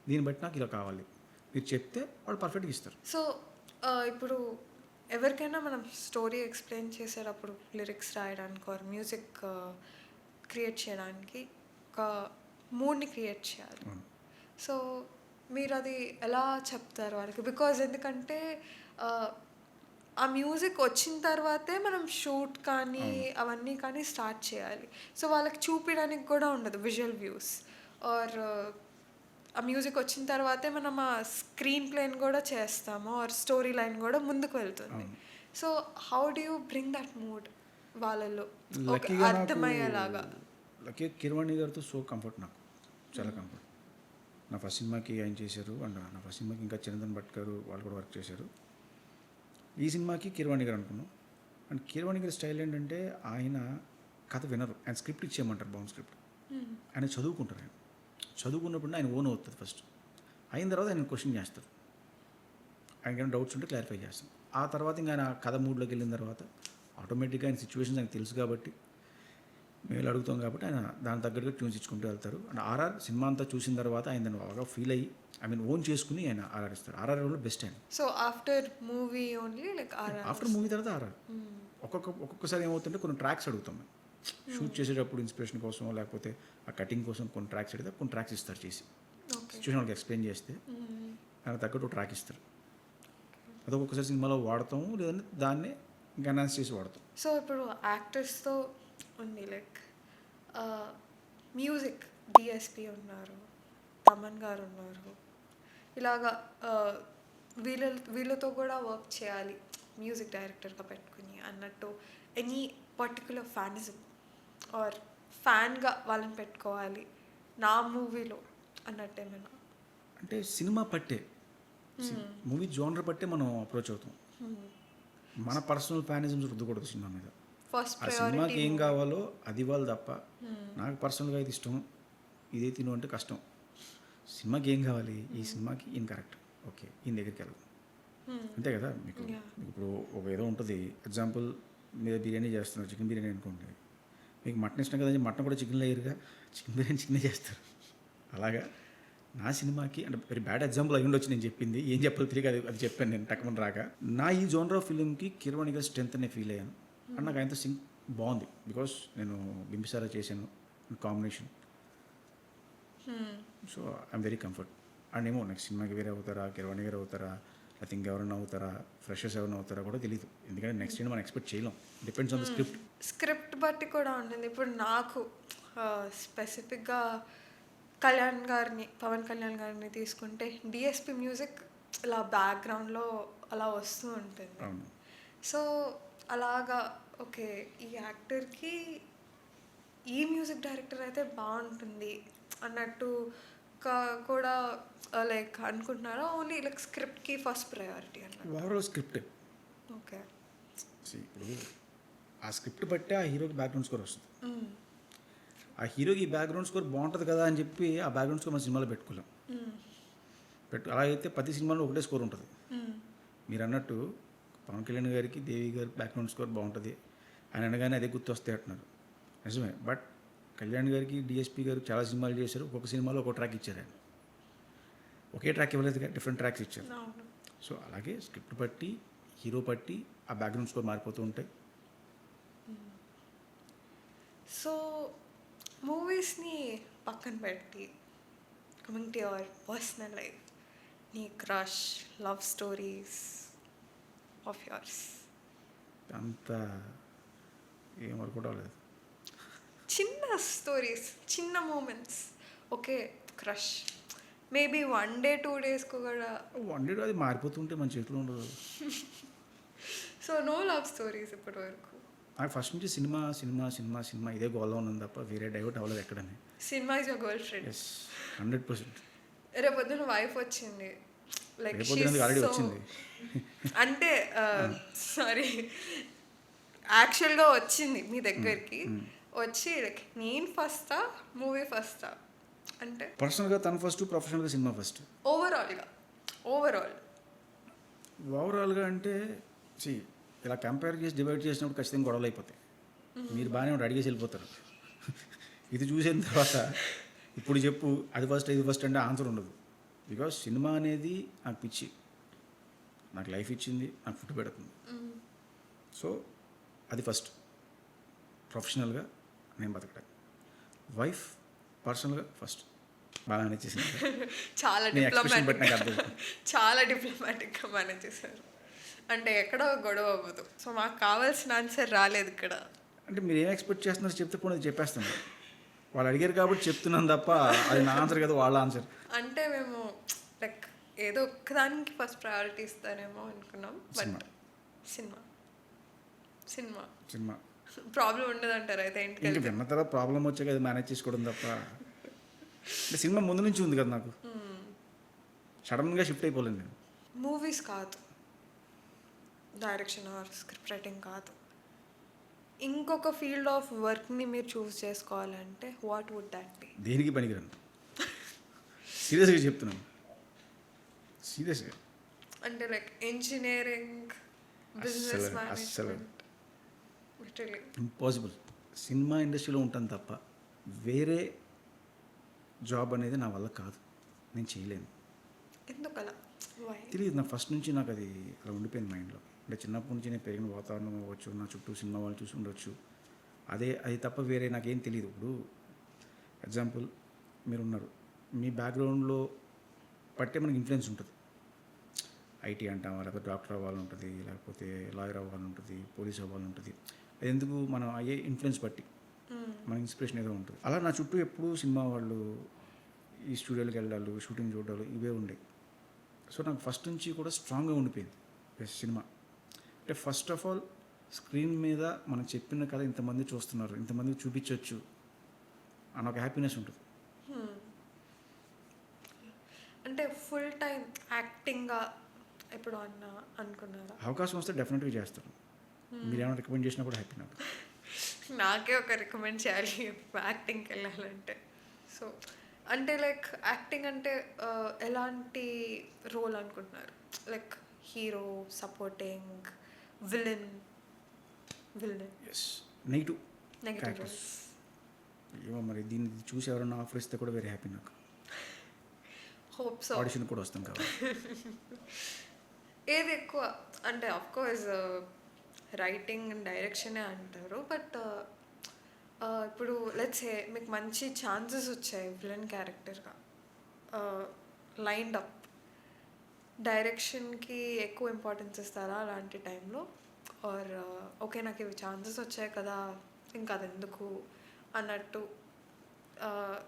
దీన్ని బట్టి నాకు ఇలా కావాలి, మీరు చెప్తే వాళ్ళు పర్ఫెక్ట్గా ఇస్తారు. సో ఇప్పుడు ఎవరికైనా మనం స్టోరీ ఎక్స్ప్లెయిన్ చేసేటప్పుడు లిరిక్స్ రాయడానికి ఆర్ మ్యూజిక్ క్రియేట్ చేయడానికి ఒక మూడ్ని క్రియేట్ చేయాలి. సో మీరు అది ఎలా చెప్తారు వాళ్ళకి? బికాజ్ ఎందుకంటే ఆ మ్యూజిక్ వచ్చిన తర్వాతే మనం షూట్ కానీ అవన్నీ కానీ స్టార్ట్ చేయాలి. సో వాళ్ళకి చూపించడానికి కూడా ఉండదు విజువల్ వ్యూస్, ఆర్ ఆ మ్యూజిక్ వచ్చిన తర్వాతే మనం ఆ స్క్రీన్ ప్లేని కూడా చేస్తాము, ఆర్ స్టోరీ లైన్ కూడా ముందుకు వెళ్తుంది. So how do you bring that mood వాళ్ళలో అర్థమయ్యేలాగా? లక్కీ కిరవాణి గారితో సో కంఫర్ట్, నాకు చాలా కంఫర్ట్. నా ఫస్ట్ సినిమాకి ఆయన చేశారు, అండ్ నా ఫస్ట్ సినిమాకి ఇంకా చందన్ భట్ గారు వాళ్ళు కూడా వర్క్ చేశారు. ఈ సినిమాకి కిరవాణి గారు అనుకున్నాం. అండ్ కిరవాణి గారి స్టైల్ ఏంటంటే ఆయన కథ వినరు, ఆయన స్క్రిప్ట్ ఇచ్చేయమంటారు, బాగుంది స్క్రిప్ట్. ఆయన చదువుకుంటారు, ఆయన చదువుకున్నప్పుడు ఆయన ఓన్ అవుతుంది ఫస్ట్. అయిన తర్వాత ఆయన క్వశ్చన్ చేస్తారు, ఆయనకైనా డౌట్స్ ఉంటే క్లారిఫై చేస్తాం. ఆ తర్వాత ఇంకా ఆయన కథ మూడ్లోకి వెళ్ళిన తర్వాత ఆటోమేటిక్గా ఆయన సిచ్యువేషన్స్ ఆయనకు తెలుసు కాబట్టి, మేము అడుగుతాం కాబట్టి ఆయన దాని తగ్గట్టుగా ట్యూన్స్ ఇచ్చుకుంటూ వెళ్తారు. అండ్ ఆర్ఆర్ సినిమా అంతా చూసిన తర్వాత ఆయన దాన్ని బాగా ఫీల్ అయ్యి ఓన్ చేసుకుని ఆయన ఆర్ఆర్ ఇస్తారు. ఆర్ఆర్ రోల్ బెస్ట్ ఆయన. So after movie only like after movie తర్వాత ఆర్ఆర్. ఒక్కొక్కసారి ఏమవుతుంటే కొన్ని ట్రాక్స్ అడుగుతాం మేము షూట్ చేసేటప్పుడు ఇన్స్పిరేషన్ కోసం, లేకపోతే ఆ కటింగ్ కోసం కొన్ని ట్రాక్స్ అడిగితే కొన్ని ట్రాక్స్ ఇస్తారు చేసి, సిచ్యువేషన్ వాళ్ళకి ఎక్స్ప్లెయిన్ చేస్తే దానికి తగ్గట్టు ట్రాక్ ఇస్తారు. అది ఒక్కొక్కసారి సినిమాలో వాడతాము, లేదంటే దాన్ని ఇంకా ఎన్హాన్స్ చేసి వాడతాం. సో ఇప్పుడు యాక్టర్స్తో ఉంది లైక్ మ్యూజిక్ డిఎస్పి ఉన్నారు, తమన్ గారు ఉన్నారు, ఇలాగా వీళ్ళతో కూడా వర్క్ చేయాలి మ్యూజిక్ డైరెక్టర్గా పెట్టుకుని అన్నట్టు ఎనీ పర్టికులర్ ఫ్యానిజం ఆర్ ఫ్యాన్గా వాళ్ళని పెట్టుకోవాలి నా మూవీలో అన్నట్టు ఏమైనా? అంటే సినిమా పట్టే, మూవీ జోనర్ పట్టే మనం అప్రోచ్ అవుతాం. మన పర్సనల్ ఫ్యానిజమ్స్ రుద్దకూడదు సినిమా మీద. ఆ సినిమాకి ఏం కావాలో అది వాళ్ళు తప్ప, నాకు పర్సనల్గా ఇది ఇష్టం ఇదే తిను అంటే కష్టం. సినిమాకి ఏం కావాలి, ఈ సినిమాకి ఈయన కరెక్ట్, ఓకే ఈయన దగ్గరికి వెళ్దాం అంతే కదా. మీకు ఇప్పుడు ఒక ఏదో ఉంటుంది, ఎగ్జాంపుల్ మీరు బిర్యానీ చేస్తున్నారు, చికెన్ బిర్యానీ అనుకోండి, మీకు మటన్ ఇష్టం కదా, మటన్ కూడా చికెన్లో వేయరుగా, చికెన్ బిర్యానీ చికెనే చేస్తారు. అలాగా నా సినిమాకి, అంటే వెరీ బ్యాడ్ ఎగ్జాంపుల్ అయ్యి ఉండొచ్చు నేను చెప్పింది, ఏం చెప్పాలో తెలియక అది చెప్పాను నేను టక్మని రాక. నా ఈ జోనర్ ఆఫ్ ఫిలింకి కిరవాణి గారి స్ట్రెంత్ అనే ఫీల్ అయ్యాను. అండ్ నాకు ఆయనతో సింక్ బాగుంది, బికాస్ నేను బింబిసారా చేశాను combination. So I'm very comfort. And ఏమో నెక్స్ట్ సినిమాకి వేరే అవుతారా, కిరవాణి గారు అవుతారా, ఐ థింక్ ఎవరైనా అవుతారా, ఫ్రెషర్స్ ఎవరైనా అవుతారా కూడా తెలియదు. ఎందుకంటే నెక్స్ట్ ఇయర్ మనం ఎక్స్పెక్ట్ చేయలేం. Depends on the script. Script బట్టి కూడా ఉంటుంది. ఇప్పుడు నాకు స్పెసిఫిక్గా పవన్ కళ్యాణ్ గారిని తీసుకుంటే డిఎస్పి మ్యూజిక్ ఇలా బ్యాక్గ్రౌండ్లో అలా వస్తూ ఉంటుంది. అవును. సో అలాగా ఓకే, ఈ యాక్టర్కి ఈ మ్యూజిక్ డైరెక్టర్ అయితే బాగుంటుంది అన్నట్టు కూడా లైక్ అనుకుంటున్నారా? ఓన్లీ లైక్ స్క్రిప్ట్కి ఫస్ట్ ప్రయారిటీ అన్నట్టు? Overall script. ఓకే. ఇప్పుడు ఆ స్క్రిప్ట్ బట్టే ఆ హీరోకి బ్యాక్గ్రౌండ్ స్కోర్ వస్తుంది. ఆ హీరోకి ఈ బ్యాక్గ్రౌండ్ స్కోర్ బాగుంటుంది కదా అని చెప్పి ఆ బ్యాక్గ్రౌండ్ స్కోర్ మన సినిమాలో పెట్టుకోలేం. అలా అయితే ప్రతి సినిమాలో ఒకటే స్కోర్ ఉంటుంది. మీరు అన్నట్టు పవన్ కళ్యాణ్ గారికి దేవి గారి బ్యాక్గ్రౌండ్ స్కోర్ బాగుంటుంది ఆయన అనగానే అదే గుర్తు వస్తాయి అంటున్నారు. నిజమే. బట్ కళ్యాణ్ గారికి డిఎస్పీ గారు చాలా సినిమాలు చేశారు. ఒక్కొక్క సినిమాలో ఒక ట్రాక్ ఇచ్చారు ఆయన. ఒకే ట్రాక్ ఇవ్వలేదు, డిఫరెంట్ ట్రాక్స్ ఇచ్చారు. సో అలాగే స్క్రిప్ట్ బట్టి హీరో బట్టి ఆ బ్యాక్గ్రౌండ్ స్కోర్ మారిపోతూ ఉంటాయి. సో మూవీస్ని పక్కన పెట్టి coming to your personal life, నీ crush, love stories of yours. అంత ఏం వర్క్ కూడా అవ్వలేదు. చిన్న స్టోరీస్, చిన్న moments. Okay, crush maybe 1 day 2 days కూడా. 1 day అది మారిపోతుంటే మన చేతిలో ఉండదు. సో నో లవ్ స్టోరీస్ ఇప్పటి వరకు? నాకు ఫస్ట్ నుంచి సినిమా సినిమా సినిమా సినిమా ఇదే గోల్లో ఉన్నది తప్ప వేరే డైవర్ట్ అవ్వలేదు ఎక్కడని. సినిమా is your girlfriend? Yes, 100%. రేపొద్దున వైఫ్ వచ్చింది, లైక్ ఆల్రెడీ వచ్చింది. అంటే సారీ, యాక్చువల్గా వచ్చింది మీ దగ్గరికి, వచ్చి లైక్ నేను ఫస్టా మూవీ ఫస్టా అంటే? పర్సనల్గా తను ఫస్ట్, ప్రొఫెషనల్గా సినిమా ఫస్ట్. ఓవరాల్గా అంటే ఇలా కంపేర్ చేసి డివైడ్ చేసినప్పుడు ఖచ్చితంగా గొడవలు అయిపోతాయి. మీరు బాగానే అడిగేసి వెళ్ళిపోతారు. ఇది చూసిన తర్వాత ఇప్పుడు చెప్పు అది ఫస్ట్ ఇది ఫస్ట్ అంటే ఆన్సర్ ఉండదు. బికాజ్ సినిమా అనేది నాకు పిచ్చి, నాకు లైఫ్ ఇచ్చింది, నాకు ఫుడ్ పెడుతుంది. సో అది ఫస్ట్. ప్రొఫెషనల్గా నేను బతకడం, వైఫ్ పర్సనల్గా ఫస్ట్. బాగా మేనేజ్ చేసింది. చాలా డిప్లొమాటిక్గా మేనేజ్ చేశారు. అంటే ఎక్కడ గొడవ అవ్వదు. సో మాకు కావాల్సిన ఆన్సర్ రాలేదు ఇక్కడ. అంటే మీరు ఏం ఎక్స్పెక్ట్ చేస్తున్నారో చెప్తే పోనీ చెప్పేస్తాను. వాళ్ళు అడిగారు కాబట్టి చెప్తున్నాను తప్ప అది నా ఆన్సర్ కదా, వాళ్ళ ఆన్సర్. అంటే మేము లైక్ ఏదో ఒక్కదానికి ఫస్ట్ ప్రయారిటీ ఇస్తారేమో అనుకున్నాం. But cinema cinema cinema problem ఉండదు అంటారు అయితే? ఇంటికి విన్న తర్వాత ప్రాబ్లం వచ్చాక అది మేనేజ్ చేసుకోవడం తప్ప. అంటే సినిమా ముందు నుంచి ఉంది కదా నాకు, సడన్గా షిఫ్ట్ అయిపోలేదు నేను. మూవీస్ కాదు, డైరెక్షన్ ఆర్ స్క్రిప్ట్ రైటింగ్ కాదు, ఇంకొక ఫీల్డ్ ఆఫ్ వర్క్ని మీరు చూస్ చేసుకోవాలంటే వాట్ వుడ్ దాట్ బి? దేనికి పనికిరాను, సీరియస్గా చెప్తున్నాను. సీరియస్గా అంటే like engineering, business management? Impossible. Cinema ఇండస్ట్రీలో ఉంటాను తప్ప వేరే జాబ్ అనేది నా వల్ల కాదు, నేను చేయలేను. ఎందుకలా? తెలియదు, నాకు ఫస్ట్ నుంచి నాకు అది అలా ఉండిపోయింది మైండ్లో. అంటే చిన్నప్పటి నుంచి నేను పెరిగిన వాతావరణం అవ్వచ్చు, నా చుట్టూ సినిమా వాళ్ళు చూసి ఉండొచ్చు, అది తప్ప వేరే నాకేం తెలియదు. ఇప్పుడు ఎగ్జాంపుల్ మీరు ఉన్నారు, మీ బ్యాక్గ్రౌండ్లో పట్టే మనకి ఇన్ఫ్లుయెన్స్ ఉంటుంది. ఐటీ అంటాం, లేకపోతే డాక్టర్ అవ్వాలని ఉంటుంది, లేకపోతే లాయర్ అవ్వాలని ఉంటుంది, పోలీస్ అవ్వాలని ఉంటుంది. అది ఎందుకు మనం అయ్యే ఇన్ఫ్లుయెన్స్ బట్టి మన ఇన్స్పిరేషన్ ఏదో ఉంటుంది. అలా నా చుట్టూ ఎప్పుడూ సినిమా వాళ్ళు, ఈ స్టూడియోకి వెళ్ళాలి, షూటింగ్ చూడాలి, ఇవే ఉండేవి. సో నాకు ఫస్ట్ నుంచి కూడా స్ట్రాంగ్గా ఉండిపోయింది సినిమా. అంటే ఫస్ట్ ఆఫ్ ఆల్ స్క్రీన్ మీద మనం చెప్పిన కథ ఇంతమంది చూస్తున్నారు, ఇంతమందికి చూపించవచ్చు అని ఒక హ్యాపీనెస్ ఉంటుంది. అంటే ఫుల్ టైం యాక్టింగ్గా ఎప్పుడు అనుకున్నారా? అవకాశం వస్తే డెఫినెట్గా చేస్తారు. మీరు ఏమైనా రికమెండ్ చేసినా కూడా హ్యాపీ నాకు. నాకే ఒక రికమెండ్ చేయాలి యాక్టింగ్కి వెళ్ళాలంటే. సో అంటే లైక్ యాక్టింగ్ అంటే ఎలాంటి రోల్ అనుకుంటున్నారు? Like hero, supporting, villain? Yes, negative characters. ఏమో మరి దీన్ని చూసి ఎవరైనా ఆఫర్ ఇస్తే కూడా వెరీ హ్యాపీ నాకు. Hope so. ఆడిషన్ కూడా వస్తాం కాబట్టి. ఏది ఎక్కువ అంటే ఆఫ్ కోర్స్ రైటింగ్ అండ్ డైరెక్షనే అంటారు, బట్ ఇప్పుడు లెట్స్ సే మీకు మంచి ఛాన్సెస్ వచ్చాయి విలన్ క్యారెక్టర్గా, లైన్డ్ అప్, డైరెక్షన్కి ఎక్కువ ఇంపార్టెన్స్ ఇస్తారా అలాంటి టైంలో? ఆర్ ఓకే నాకు ఇవి ఛాన్సెస్ వచ్చాయి కదా ఇంకా అది ఎందుకు అన్నట్టు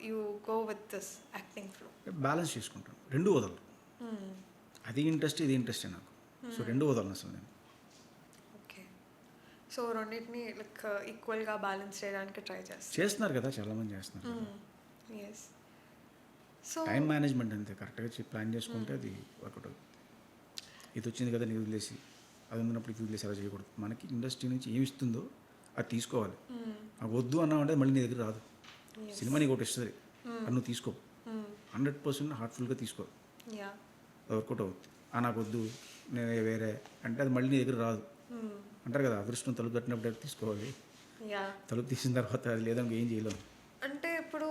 you go with this acting flow? Balance చేసుకుంటాను, రెండు వదలను. అది ఇంట్రెస్ట్ ఇది ఇంట్రెస్టే నాకు. సో రెండు వదలను అసలు నేను. ఓకే, సో రెండింటిని లైక్ ఈక్వల్గా బ్యాలెన్స్ చేయడానికి ట్రై చేస్తాను. చేస్తున్నారు కదా, చాలామంది చేస్తున్నారు. ఎస్. సో టైం మేనేజ్మెంట్ అంతే, కరెక్ట్గా ప్లాన్ చేసుకుంటే అది వర్కౌట్ అవుతుంది. ఇది వచ్చింది కదా నీకు వదిలేసి, అది ఉన్నప్పుడు ఇది వదిలేసి అలా చేయకూడదు. మనకి ఇండస్ట్రీ నుంచి ఏమి ఇస్తుందో అది తీసుకోవాలి. నాకు వద్దు అన్నామంటే మళ్ళీ నీ దగ్గర రాదు. సినిమా నీకు ఒకటి ఇస్తుంది, అది నువ్వు తీసుకో, 100% హార్ట్ఫుల్గా తీసుకో, యా అది వర్కౌట్ అవుతుంది. నాకు వద్దు నేను వేరే అంటే అది మళ్ళీ నీ దగ్గర రాదు. అంటారు కదా, అదృష్టం తలుపు కట్టినప్పుడు తీసుకోవాలి, యా. తలుపు తీసిన తర్వాత అది లేదని ఏం చేయలేము. అంటే ఇప్పుడు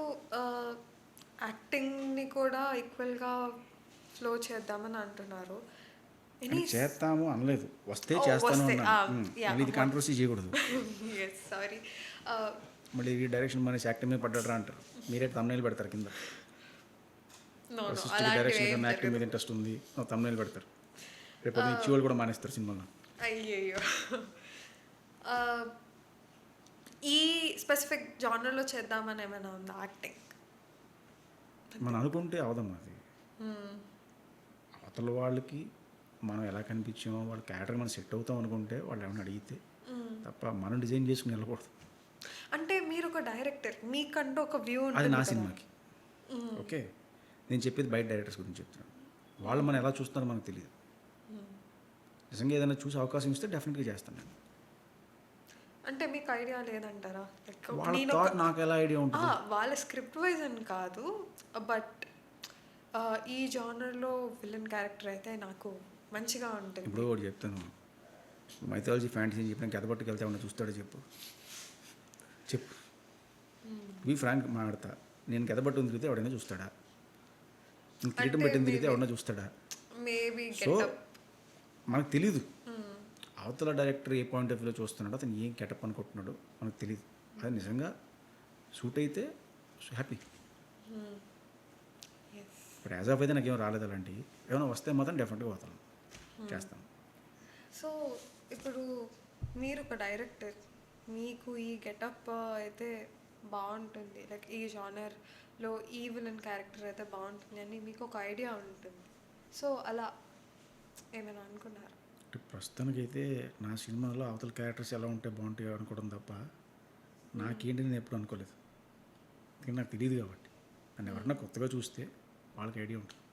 యాక్టింగ్ని కూడా ఈక్వల్గా ఫ్లో చేద్దామని అంటున్నారు. అని చేస్తాము అనలేదు, వస్తే చేస్తాను అన్నాను. మళ్ళీ ఇది కాంట్రవర్సీ చేయకూడదు. సారీ. మళ్ళీ ఈ డైరెక్షన్ మన యాక్టింగ్ మీద పడ్డారా అంటారు. మీరే తమ్నైల్ పెడతారు కింద, డైరెక్షన్ కన్నా యాక్టింగ్ మీద ఇంట్రెస్ట్ ఉంది తమ్నైల్ పెడతారు. రేపు ఇచ్చి వాళ్ళు కూడా మానేస్తారు సినిమాలో. అయ్యయ్యో. ఈ స్పెసిఫిక్ జానర్లో చేద్దామని ఏమైనా ఉందా యాక్టింగ్? మనం అనుకుంటే అవదమ్మా అది. అవతల వాళ్ళకి మనం ఎలా కనిపించామో వాళ్ళ క్యారెక్టర్ మనం సెట్ అవుతాం అనుకుంటే వాళ్ళు ఏమైనా అడిగితే తప్ప మనం డిజైన్ చేసుకుని వెళ్ళకూడదు. అంటే మీరు ఒక డైరెక్టర్, మీకంటూ ఒక వ్యూ అది ఉంటుంది నా కదా. సినిమాకి. ఓకే, నేను చెప్పేది బయట డైరెక్టర్స్ గురించి చెప్తున్నాను. వాళ్ళు మనం ఎలా చూస్తున్నారో మనకు తెలియదు. నిజంగా ఏదైనా చూసి అవకాశం ఇస్తే డెఫినెట్గా చేస్తాను నేను. అంటే మీకు ఐడియా లేదంటారా? Like, వాళ్ళ నేను థాట్ నాకు ఎలా ఐడియా ఉంటుంది. వాళ్ళ స్క్రిప్ట్ వైజ్ అని కాదు, బట్ ఈ జానర్లో విలన్ క్యారెక్టర్ అయితే నాకు మంచిగా ఉంటుంది. ఇప్పుడు ఒకటి చెప్తాను, మైథాలజీ ఫ్యాంటసీ అని చెప్పిన కథ పట్టుకెళ్తే ఏమన్నా చూస్తాడో చెప్పు చెప్పు. మీ ఫ్రాంక్ మాట్లాడతా, నేను కథ పట్టుకుని తిరిగితే ఎవడైనా చూస్తాడా? కిరీటం పెట్టిన తిరిగితే ఎవడైనా చూస్తాడా? మేబీ సో మనకు తెలీదు అవతల డైరెక్టర్ ఏ పాయింట్ ఆఫ్ వ్యూలో చూస్తున్నాడో, అతను ఏం గెటప్ అనుకుంటున్నాడో మనకు తెలియదు. అది నిజంగా సూట్ అయితే హ్యాపీ. బట్ యాజ్ ఆఫ్ అయితే నాకేం రాలేదు అలాంటివి. ఏమైనా వస్తే మాత్రం డెఫినెట్గా పోతాను, చేస్తాను. సో ఇప్పుడు మీరు ఒక డైరెక్టర్, మీకు ఈ గెటప్ అయితే బాగుంటుంది, లైక్ ఈ జానర్లో ఈ విలన్ క్యారెక్టర్ అయితే బాగుంటుంది అని మీకు ఒక ఐడియా ఉంటుంది. సో అలా ఏమైనా అనుకున్నారా? అంటే ప్రస్తుతానికైతే నా సినిమాలో అవతల క్యారెక్టర్స్ ఎలా ఉంటే బాగుంటాయి అనుకోవడం తప్ప నాకేంటి నేను ఎప్పుడు అనుకోలేదు. ఎందుకంటే నాకు తెలియదు కాబట్టి. నన్ను ఎవరన్నా కొత్తగా చూస్తే వాళ్ళకి ఐడియా ఉంటుంది.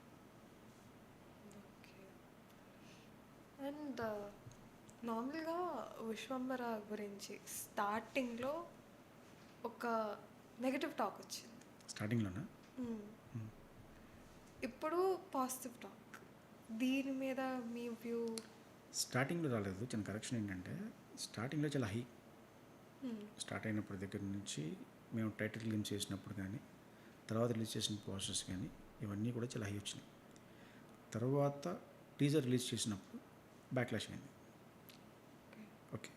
ఓకే. అండ్ నార్మల్గా విశ్వంబర గురించి స్టార్టింగ్లో ఒక నెగటివ్ టాక్ వచ్చింది. స్టార్టింగ్లోనా? ఇప్పుడు పాజిటివ్ టాక్. దీని మీద మీ వ్యూ? స్టార్టింగ్లో రాలేదు. చిన్న కరెక్షన్ ఏంటంటే, స్టార్టింగ్లో చాలా హై. స్టార్ట్ అయినప్పటి దగ్గర నుంచి మేము టైటిల్ రిలీజ్ చేసినప్పుడు కానీ, తర్వాత రిలీజ్ చేసిన పోస్టర్స్ కానీ ఇవన్నీ కూడా చాలా హై వచ్చినాయి. తర్వాత టీజర్ రిలీజ్ చేసినప్పుడు బ్యాక్లాష్ అయింది. ఓకే,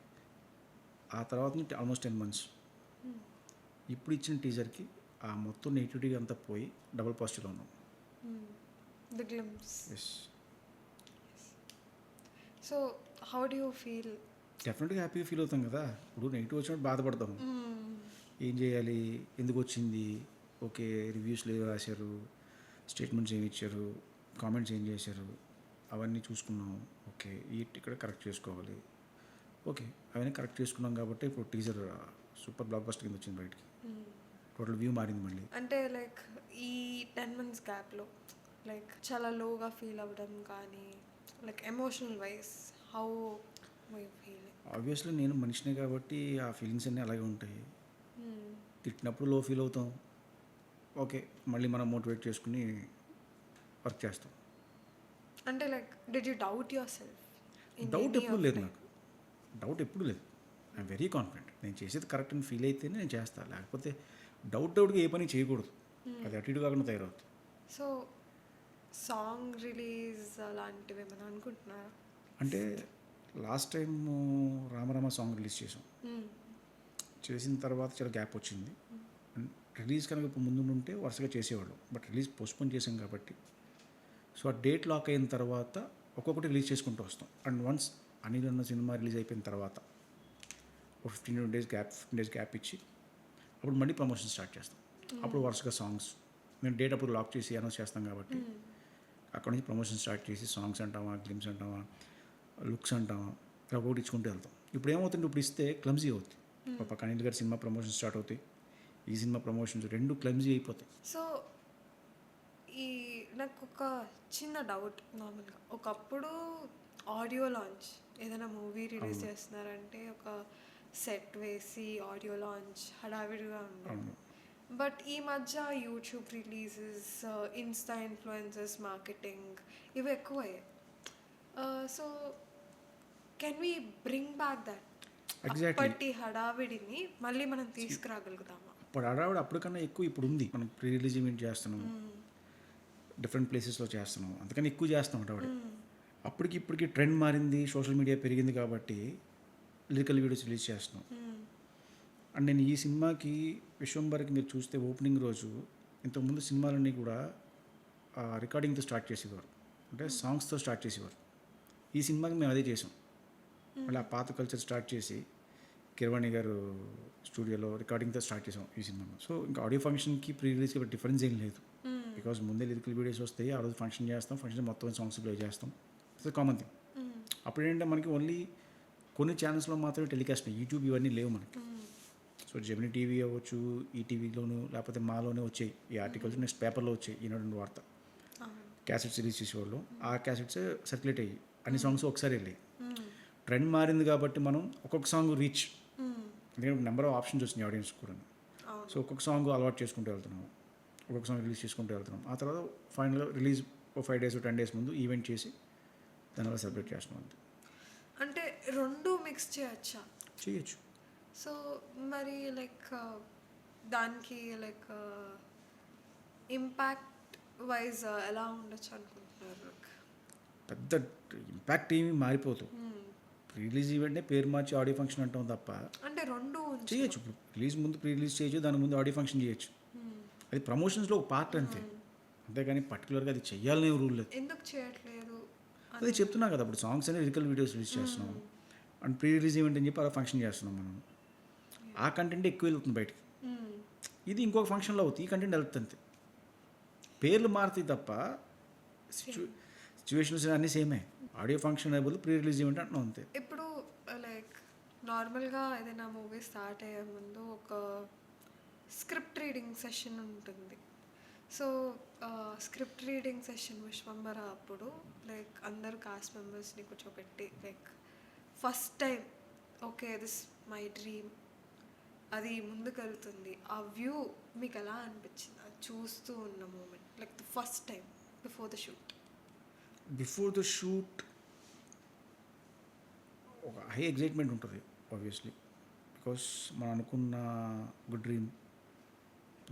ఆ తర్వాత నుంచి ఆల్మోస్ట్ 10 months. ఇప్పుడు ఇచ్చిన టీజర్కి ఆ మొత్తం నెగిటివిటీ అంతా పోయి డబుల్ పాజిటివ్లో ఉన్నాం. The glimpse. Yes. So how do you feel? డెఫినెట్గా హ్యాపీగా ఫీల్ అవుతాం కదా. ఇప్పుడు నెగిటివ్ వచ్చినప్పుడు బాధపడతాం, ఏం చేయాలి, ఎందుకు వచ్చింది, ఓకే రివ్యూస్లో ఏం రాశారు, స్టేట్మెంట్స్ ఏమి ఇచ్చారు, కామెంట్స్ ఏం చేశారు, అవన్నీ చూసుకున్నాం. ఓకే ఇక్కడ కరెక్ట్ చేసుకోవాలి. ఓకే అవన్నీ కరెక్ట్ చేసుకున్నాం కాబట్టి ఇప్పుడు టీజర్ సూపర్ బ్లాక్ బస్టర్ కింద వచ్చింది బయటికి. టోటల్ వ్యూ మారింది మళ్ళీ. అంటే లైక్ ఈ 10 months గ్యాప్లో లైక్ చాలా లోగా ఫీల్ అవ్వడం కానీ, like emotional wise how you feel? Obviously నేను మనిషినే కాబట్టి ఆ ఫీలింగ్స్ అన్నీ అలాగే ఉంటాయి. తిట్టినప్పుడు లో ఫీల్ అవుతాం. ఓకే మళ్ళీ మనం మోటివేట్ చేసుకుని వర్క్ చేస్తాం. అంటే like did you doubt your self? Doubt ఎప్పుడు లేదు నాకు, డౌట్ ఎప్పుడు లేదు. I'm very confident. నేను చేసేది కరెక్ట్ అని ఫీల్ అయితేనే నేను చేస్తాను, లేకపోతే డౌట్గా ఏ పని చేయకూడదు. అది అటు ఇటు కాకుండా తయారవుతుంది. సో సాంగ్ రిలీజ్ అలాంటివి ఏమైనా అనుకుంటున్నారా? అంటే లాస్ట్ టైం రామరామ సాంగ్ రిలీజ్ చేసాం. చేసిన తర్వాత చాలా గ్యాప్ వచ్చింది. రిలీజ్ కనుక ఇప్పుడు ముందు ఉంటే వరుసగా చేసేవాళ్ళం. బట్ రిలీజ్ పోస్ట్పోన్ చేసాం కాబట్టి సో ఆ డేట్ లాక్ అయిన తర్వాత ఒక్కొక్కటి రిలీజ్ చేసుకుంటూ వస్తాం. అండ్ వన్స్ అనిల్ అన్న సినిమా రిలీజ్ అయిపోయిన తర్వాత ఒక 15 డేస్ గ్యాప్ ఇచ్చి అప్పుడు మళ్ళీ ప్రమోషన్ స్టార్ట్ చేస్తాం. అప్పుడు వరుసగా సాంగ్స్ మేము డేట్ అప్పుడు లాక్ చేసి అనౌన్స్ చేస్తాం కాబట్టి అక్కడ నుంచి ప్రమోషన్ స్టార్ట్ చేసి సాంగ్స్ అంటామా, గ్లిమ్స్ అంటామా, లుక్స్ అంటామా, ఇలా ఒకటి ఇచ్చుకుంటూ వెళ్తాం. ఇప్పుడు ఏమవుతుంది, ఇప్పుడు ఇస్తే క్లమ్జీ అవుతుంది. ఒక పక్క అనిల్ గారి సినిమా ప్రమోషన్ స్టార్ట్ అవుతాయి, ఈ సినిమా ప్రమోషన్స్ రెండు క్లమ్జీ అయిపోతాయి. సో ఈ నాకు ఒక చిన్న డౌట్. నార్మల్గా ఒకప్పుడు ఆడియో లాంచ్ ఏదైనా మూవీ రిలీజ్ చేస్తున్నారంటే ఒక సెట్ వేసి ఆడియో లాంచ్ హడావిడిగా ఉండేది. బట్ ఈ మధ్య YouTube releases, Insta influencers marketing ఇవి ఎక్కువయ్యాయి. So can we bring back that అప్పటి హడావిడిని మళ్ళీ మనం తీసుకురాగలుగుతామా? ఇప్పుడు హడావిడి అప్పటికన్నా ఎక్కువ ఇప్పుడు ఉంది. మనం ప్రీ రిలీజ్ ఈవెంట్ చేస్తున్నాము, డిఫరెంట్ ప్లేసెస్లో చేస్తున్నాము, అందుకని ఎక్కువ చేస్తాం హడావిడి. అప్పటికి ఇప్పటికి ట్రెండ్ మారింది, సోషల్ మీడియా పెరిగింది కాబట్టి లిరికల్ వీడియోస్ రిలీజ్ చేస్తున్నాం. అండ్ నేను ఈ సినిమాకి విశ్వంబర్కి మీరు చూస్తే ఓపెనింగ్ రోజు ఇంతకుముందు సినిమాలన్నీ కూడా రికార్డింగ్తో స్టార్ట్ చేసేవారు, అంటే సాంగ్స్తో స్టార్ట్ చేసేవారు. ఈ సినిమాకి మేము అదే చేసాం. మళ్ళీ ఆ పాత కల్చర్ స్టార్ట్ చేసి కిరవాణి గారు స్టూడియోలో రికార్డింగ్తో స్టార్ట్ చేసాం ఈ సినిమాలో. సో ఇంకా ఆడియో ఫంక్షన్కి ప్రీ రిలీజ్కి డిఫరెన్స్ ఏం లేదు, బికాజ్ ముందే లిరికల్ వీడియోస్ వస్తాయి, ఆ రోజు ఫంక్షన్ చేస్తాం, ఫంక్షన్ మొత్తం సాంగ్స్ ప్లే చేస్తాం. It's common thing. అప్పుడు ఏంటంటే మనకి ఓన్లీ కొన్ని ఛానల్స్లో మాత్రమే టెలికాస్ట్, యూట్యూబ్ ఇవన్నీ లేవు మనకి. సో జెమినీ టీవీ అవ్వచ్చు, ఈటీవీలోను లేకపోతే మాలోనే వచ్చాయి ఈ ఆర్టికల్స్, నెక్స్ట్ పేపర్లో వచ్చాయి ఈనాడు వార్త, క్యాసెట్స్ రిలీజ్ చేసేవాళ్ళు. ఆ క్యాసెట్స్ సర్క్యులేట్ అయ్యి అన్ని సాంగ్స్ ఒకసారి వెళ్ళాయి. ట్రెండ్ మారింది కాబట్టి మనం ఒక్కొక్క సాంగ్ రీచ్, ఎందుకంటే నెంబర్ ఆఫ్ ఆప్షన్స్ వచ్చినాయి ఆడియన్స్ కూడా. సో ఒక్కొక్క సాంగ్ అలవాటు చేసుకుంటూ వెళ్తున్నాం, ఒక్కొక్క సాంగ్ రిలీజ్ చేసుకుంటూ వెళ్తున్నాం. ఆ తర్వాత ఫైనల్గా రిలీజ్ 5 days 10 days ముందు ఈవెంట్ చేసి దానివల్ల సెలబ్రేట్ చేస్తున్నాం. అంటే రెండు మిక్స్ చేయొచ్చు. సో మరి లైక్ దానికి లైక్ ఇంపాక్ట్ వైజ్ ఎలా ఉండొచ్చు అనుకుంటున్నారు? పెద్ద ఇంపాక్ట్ ఏమి మారిపోతుంది. రిలీజ్ ఈవెంట్నే పేరు మార్చి ఆడియో ఫంక్షన్ అంటాం తప్ప, అంటే రెండు చేయొచ్చు. ఇప్పుడు రిలీజ్ ముందు ప్రీ రిలీజ్ చేయొచ్చు, దాని ముందు ఆడియో ఫంక్షన్ చేయొచ్చు. అది ప్రమోషన్స్లో ఒక పార్ట్ అంతే, అంతేగాని పర్టికులర్గా అది చెయ్యాలనే రూల్ లేదు. ఎందుకు చేయట్లేదు అదే చెప్తున్నా కదా, ఇప్పుడు సాంగ్స్ అనేది లిరికల్ వీడియోస్ రిలీజ్ చేస్తున్నాం అండ్ ప్రీ రిలీజ్ ఈవెంట్ అని చెప్పి అలా ఫంక్షన్ చేస్తున్నాం మనం. ఆ కంటెంట్ ఎక్కువ వెళ్తుంది బయటికి, ఇది ఇంకొక ఫంక్షన్లో అవుతుంది, ఈ కంటెంట్ వెళ్తుంది అంతే. పేర్లు మారుతాయి తప్ప సిచ్యువేషన్స్ అన్నీ సేమే. ఆడియో ఫంక్షన్ అయ్యే ప్రీ రిలీజ్ ఈవెంట్ అంటున్నాం అంతే. ఇప్పుడు లైక్ నార్మల్గా ఏదైనా మూవీ స్టార్ట్ అయ్యే ముందు ఒక స్క్రిప్ట్ రీడింగ్ సెషన్ ఉంటుంది. So script reading session Vishwambhara అప్పుడు లైక్ అందరు కాస్ట్ మెంబర్స్ని కూర్చోబెట్టి like first time okay this my dream అది ముందుకు వెళ్తుంది, ఆ వ్యూ మీకు ఎలా అనిపించింది అది చూస్తూ ఉన్న moment, like the first time before the shoot? ఒక హై ఎగ్జైట్మెంట్ ఉంటుంది ఆబ్వియస్లీ, బికాస్ మనం అనుకున్న గుడ్ డ్రీమ్,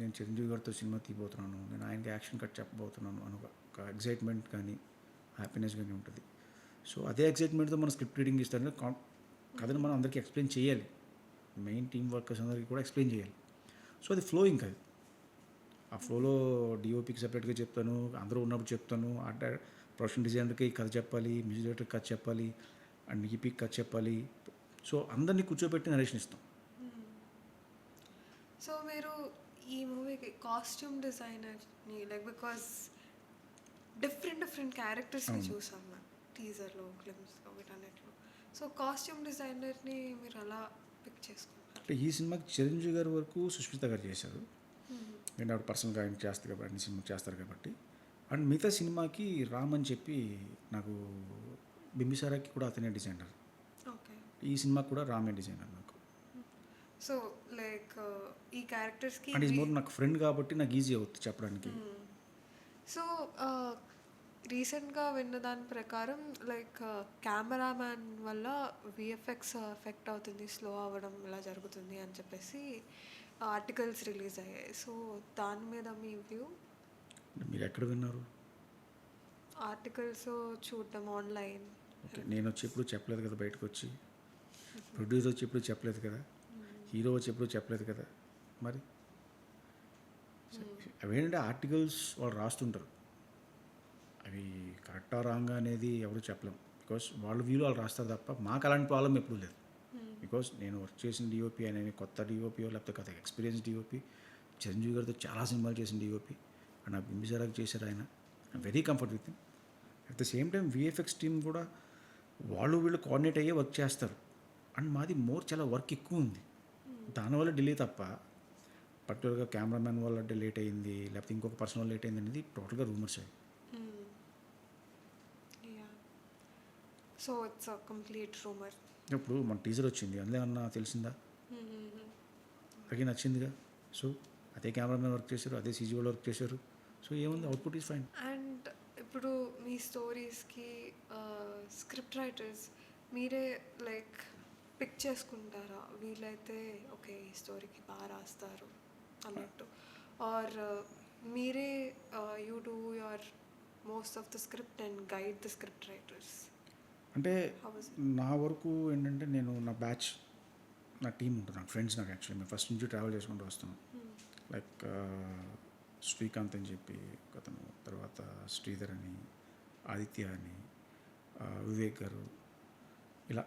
నేను చిరంజీవి గారితో సినిమా తీయబోతున్నాను, నేను ఆయనకి యాక్షన్ కట్ చెప్పబోతున్నాను అని ఒక ఎగ్జైట్మెంట్ కానీ హ్యాపీనెస్ కానీ ఉంటుంది. సో అదే ఎగ్జైట్మెంట్తో మనం స్క్రిప్ట్ రీడింగ్ ఇస్తారంటే కథను మనం అందరికీ ఎక్స్ప్లెయిన్ చేయాలి, మెయిన్ టీమ్ వర్కర్స్ అందరికీ కూడా ఎక్స్ప్లెయిన్ చేయాలి. సో అది ఫ్లోయింగ్ అది, ఆ ఫ్లోలో డిఓపికి సపరేట్గా చెప్తాను, అందరూ ఉన్నప్పుడు చెప్తాను, ప్రొడక్షన్ డిజైనర్కి కథ చెప్పాలి, మ్యూజిక్ డైరెక్టర్కి కథ చెప్పాలి, అండ్ ఈపీకి కథ చెప్పాలి. సో అందరినీ కూర్చోబెట్టి నరేషన్ ఇస్తాం. సో మీరు ఈ మూవీకి కాస్ట్యూమ్ డిజైనర్ని లైక్ బికాస్ డిఫరెంట్ క్యారెక్టర్స్ని చూసాం మ్యామ్ టీజర్లో, క్లిమ్స్లో, వీటన్నిటిలో. సో కాస్ట్యూమ్ డిజైనర్ని మీరు అలా పిక్ చేసుకున్నారు? అంటే ఈ సినిమాకి చిరంజీవి గారి వరకు సుష్మిత గారు చేశారు, నేను ఆవిడ పర్సనల్గా ఆయన చేస్తారు కాబట్టి, అన్ని సినిమా చేస్తారు కాబట్టి. అండ్ మిగతా సినిమాకి రామ్ అని చెప్పి నాకు బింబిసారాకి కూడా అతనే డిజైనర్, ఈ సినిమాకి కూడా రామే డిజైనర్ నాకు. సో లైక్ ఈ క్యారెక్టర్స్కి అండ్ ఈజ్ మోర్ నాకు ఫ్రెండ్ కాబట్టి నాకు ఈజీ అవుతుంది చెప్పడానికి. సో రీసెంట్గా విన్న దాని ప్రకారం లైక్ కెమెరామ్యాన్ వల్ల విఎఫ్ఎక్స్ ఎఫెక్ట్ అవుతుంది, స్లో అవ్వడం ఇలా జరుగుతుంది అని చెప్పేసి ఆర్టికల్స్ రిలీజ్ అయ్యాయి. సో దాని మీద మీ వ్యూ? మీరు ఎక్కడ విన్నారు? ఆర్టికల్స్ చూడటం ఆన్లైన్. ఓకే, నేను వచ్చి ఎప్పుడు చెప్పలేదు కదా బయటకు వచ్చి, ప్రొడ్యూసర్ వచ్చి ఎప్పుడు చెప్పలేదు కదా, హీరో వచ్చి ఎప్పుడు చెప్పలేదు కదా. మరి అవేంటంటే ఆర్టికల్స్ వాళ్ళు రాస్తుంటారు, అవి కరెక్టా రాంగా అనేది ఎవరు చెప్పలేం. బికాస్ వాళ్ళ వ్యూలో వాళ్ళు రాస్తారు తప్ప మాకు అలాంటి ప్రాబ్లం ఎప్పుడూ లేదు. బికాస్ నేను వర్క్ చేసిన డిఓపి అనేది కొత్త డిఓపియో లేకపోతే కొత్త ఎక్స్పీరియన్స్ డిఓపి, చిరంజీవి గారితో చాలా సినిమాలు చేసిన డిఓపి అండ్ నాకు బింబిసారాకు చేశారు ఆయన. Very comfort with him. At the same time VFX team కూడా వాళ్ళు వీళ్ళు కోఆర్డినేట్ అయ్యే వర్క్ చేస్తారు. అండ్ మాది చాలా వర్క్ ఎక్కువ ఉంది. దానివల్ల డిలే తప్ప పర్టికులర్గా కెమెరామెన్ వల్ల లేట్ అయింది లేకపోతే ఇంకొక పర్సన్ వల్ల లేట్ అయింది అనేది టోటల్గా రూమర్స్ అయ్యి. So it's a complete rumour. ఇప్పుడు మన టీజర్ వచ్చింది, అందులో ఏమన్నా తెలిసిందా? అలాగే నచ్చిందిగా. సో అదే కెమెరామెన్ వర్క్ చేశారు, అదే సీజీ వాళ్ళు వర్క్ చేశారు. సో ఏముంది, అవుట్పుట్ ఈజ్ ఫైన్. అండ్ ఇప్పుడు మీ స్టోరీస్కి స్క్రిప్ట్ రైటర్స్ మీరే లైక్ పిక్ చేసుకుంటారా, వీలైతే ఓకే ఈ స్టోరీకి బాగా రాస్తారు అన్నట్టు, ఆర్ మీరే you do your most of the script and guide the script writers? అంటే నా వరకు ఏంటంటే నేను నా బ్యాచ్, నా టీం ఉంటుంది, నాకు ఫ్రెండ్స్, నాకు యాక్చువల్లీ మేము ఫస్ట్ నుంచి ట్రావెల్ చేసుకుంటూ వస్తున్నాం. లైక్ శ్రీకాంత్ అని చెప్పి అతను, తర్వాత శ్రీధర్ అని, ఆదిత్య అని, వివేక్ గారు, ఇలా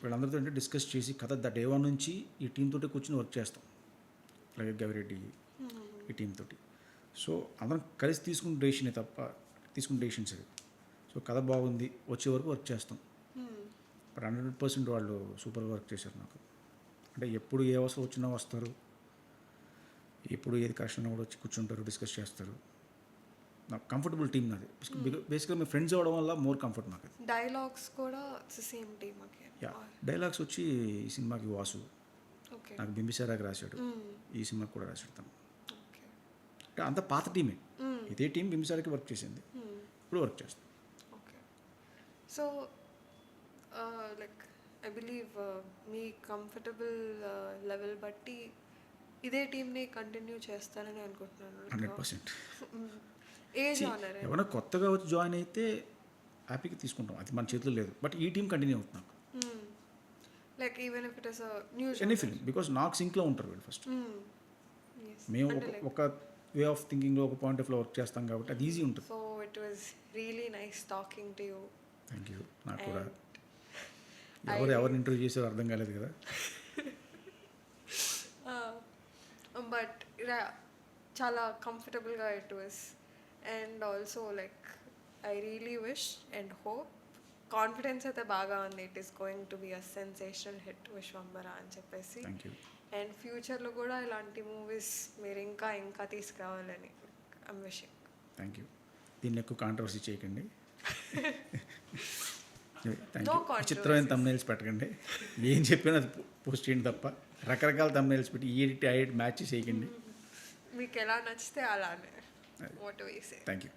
వీళ్ళందరితో అంటే డిస్కస్ చేసి కథ డే వన్ నుంచి ఈ టీం తోటి కూర్చొని వర్క్ చేస్తాం. అలాగే గవిరెడ్డి ఈ టీం తోటి. సో అందరం కలిసి తీసుకున్న డెసిషన్స్ అది. సో కథ బాగుంది, వచ్చే వరకు వర్క్ చేస్తాం. బట్ 100% వాళ్ళు సూపర్గా వర్క్ చేశారు నాకు. అంటే ఎప్పుడు ఏ అవసరం వచ్చినా వస్తారు, ఎప్పుడు ఏది కష్టం కూడా వచ్చి కూర్చుంటారు, డిస్కస్ చేస్తారు. నాకు కంఫర్టబుల్ టీం నాది. బేసిక్గా మీ ఫ్రెండ్స్ అవ్వడం వల్ల మోర్ కంఫర్ట్ నాకు. డైలాగ్స్ కూడా same team again? Yeah, dialogues వచ్చి ఈ సినిమాకి వాసు, నాకు బింబిసారాకి రాశాడు, ఈ సినిమాకి కూడా రాశాడు తను. అంటే అంత పాత టీమే, ఇదే టీం బింబిసారాకి వర్క్ చేసింది, ఇప్పుడు వర్క్ చేస్తాం. Okay. So like I believe me comfortable level బట్టి ఇదే టీంని కంటిన్యూ చేస్తానని అనుకుంటున్నాను. 100%. ఏ జానర్? ఎవరైనా కొత్తగా వచ్చి జాయిన్ అయితే హ్యాపీగా తీసుకుంటాం, అది మన చేతిలో లేదు. బట్ ఈ టీం కంటిన్యూ అవుతుంది నాకు. Like even if it is new any film, because నాకు సింక్లో ఉంటారు వీళ్ళు ఫస్ట్. మేము ఒక వే ఆఫ్ థింకింగ్లో, ఒక పాయింట్ ఆఫ్ లో వర్క్ చేస్తాం కాబట్టి అది ఈజీ ఉంటుంది. So it was really nice talking to you. Thank you. నాకు కూడా ఎవరిని ఇంటర్వ్యూ చేసారో అర్థం కాలేదు కదా. బట్ చాలా కంఫర్టబుల్గా it was. And also like I really wish and hope, confidence అయితే బాగా ఉంది, it is going to be a sensational hit Vishwambhara అని చెప్పేసి. Thank you. అండ్ ఫ్యూచర్లో కూడా ఇలాంటి మూవీస్ మీరు ఇంకా ఇంకా తీసుకురావాలని ఐమ్ విషింగ్. Thank you. దీన్ని ఎక్కువ కాంట్రవర్సీ చేయకండి. చిత్రమైన తమ్నైల్స్ పెట్టకండి, ఏం చెప్పినా అది పోస్ట్ చేయండి తప్ప రకరకాల తమ్నైల్స్ పెట్టి ఈ మ్యాచ్ చేయకండి. మీకు ఎలా నచ్చితే అలానే. What we say. Thank you.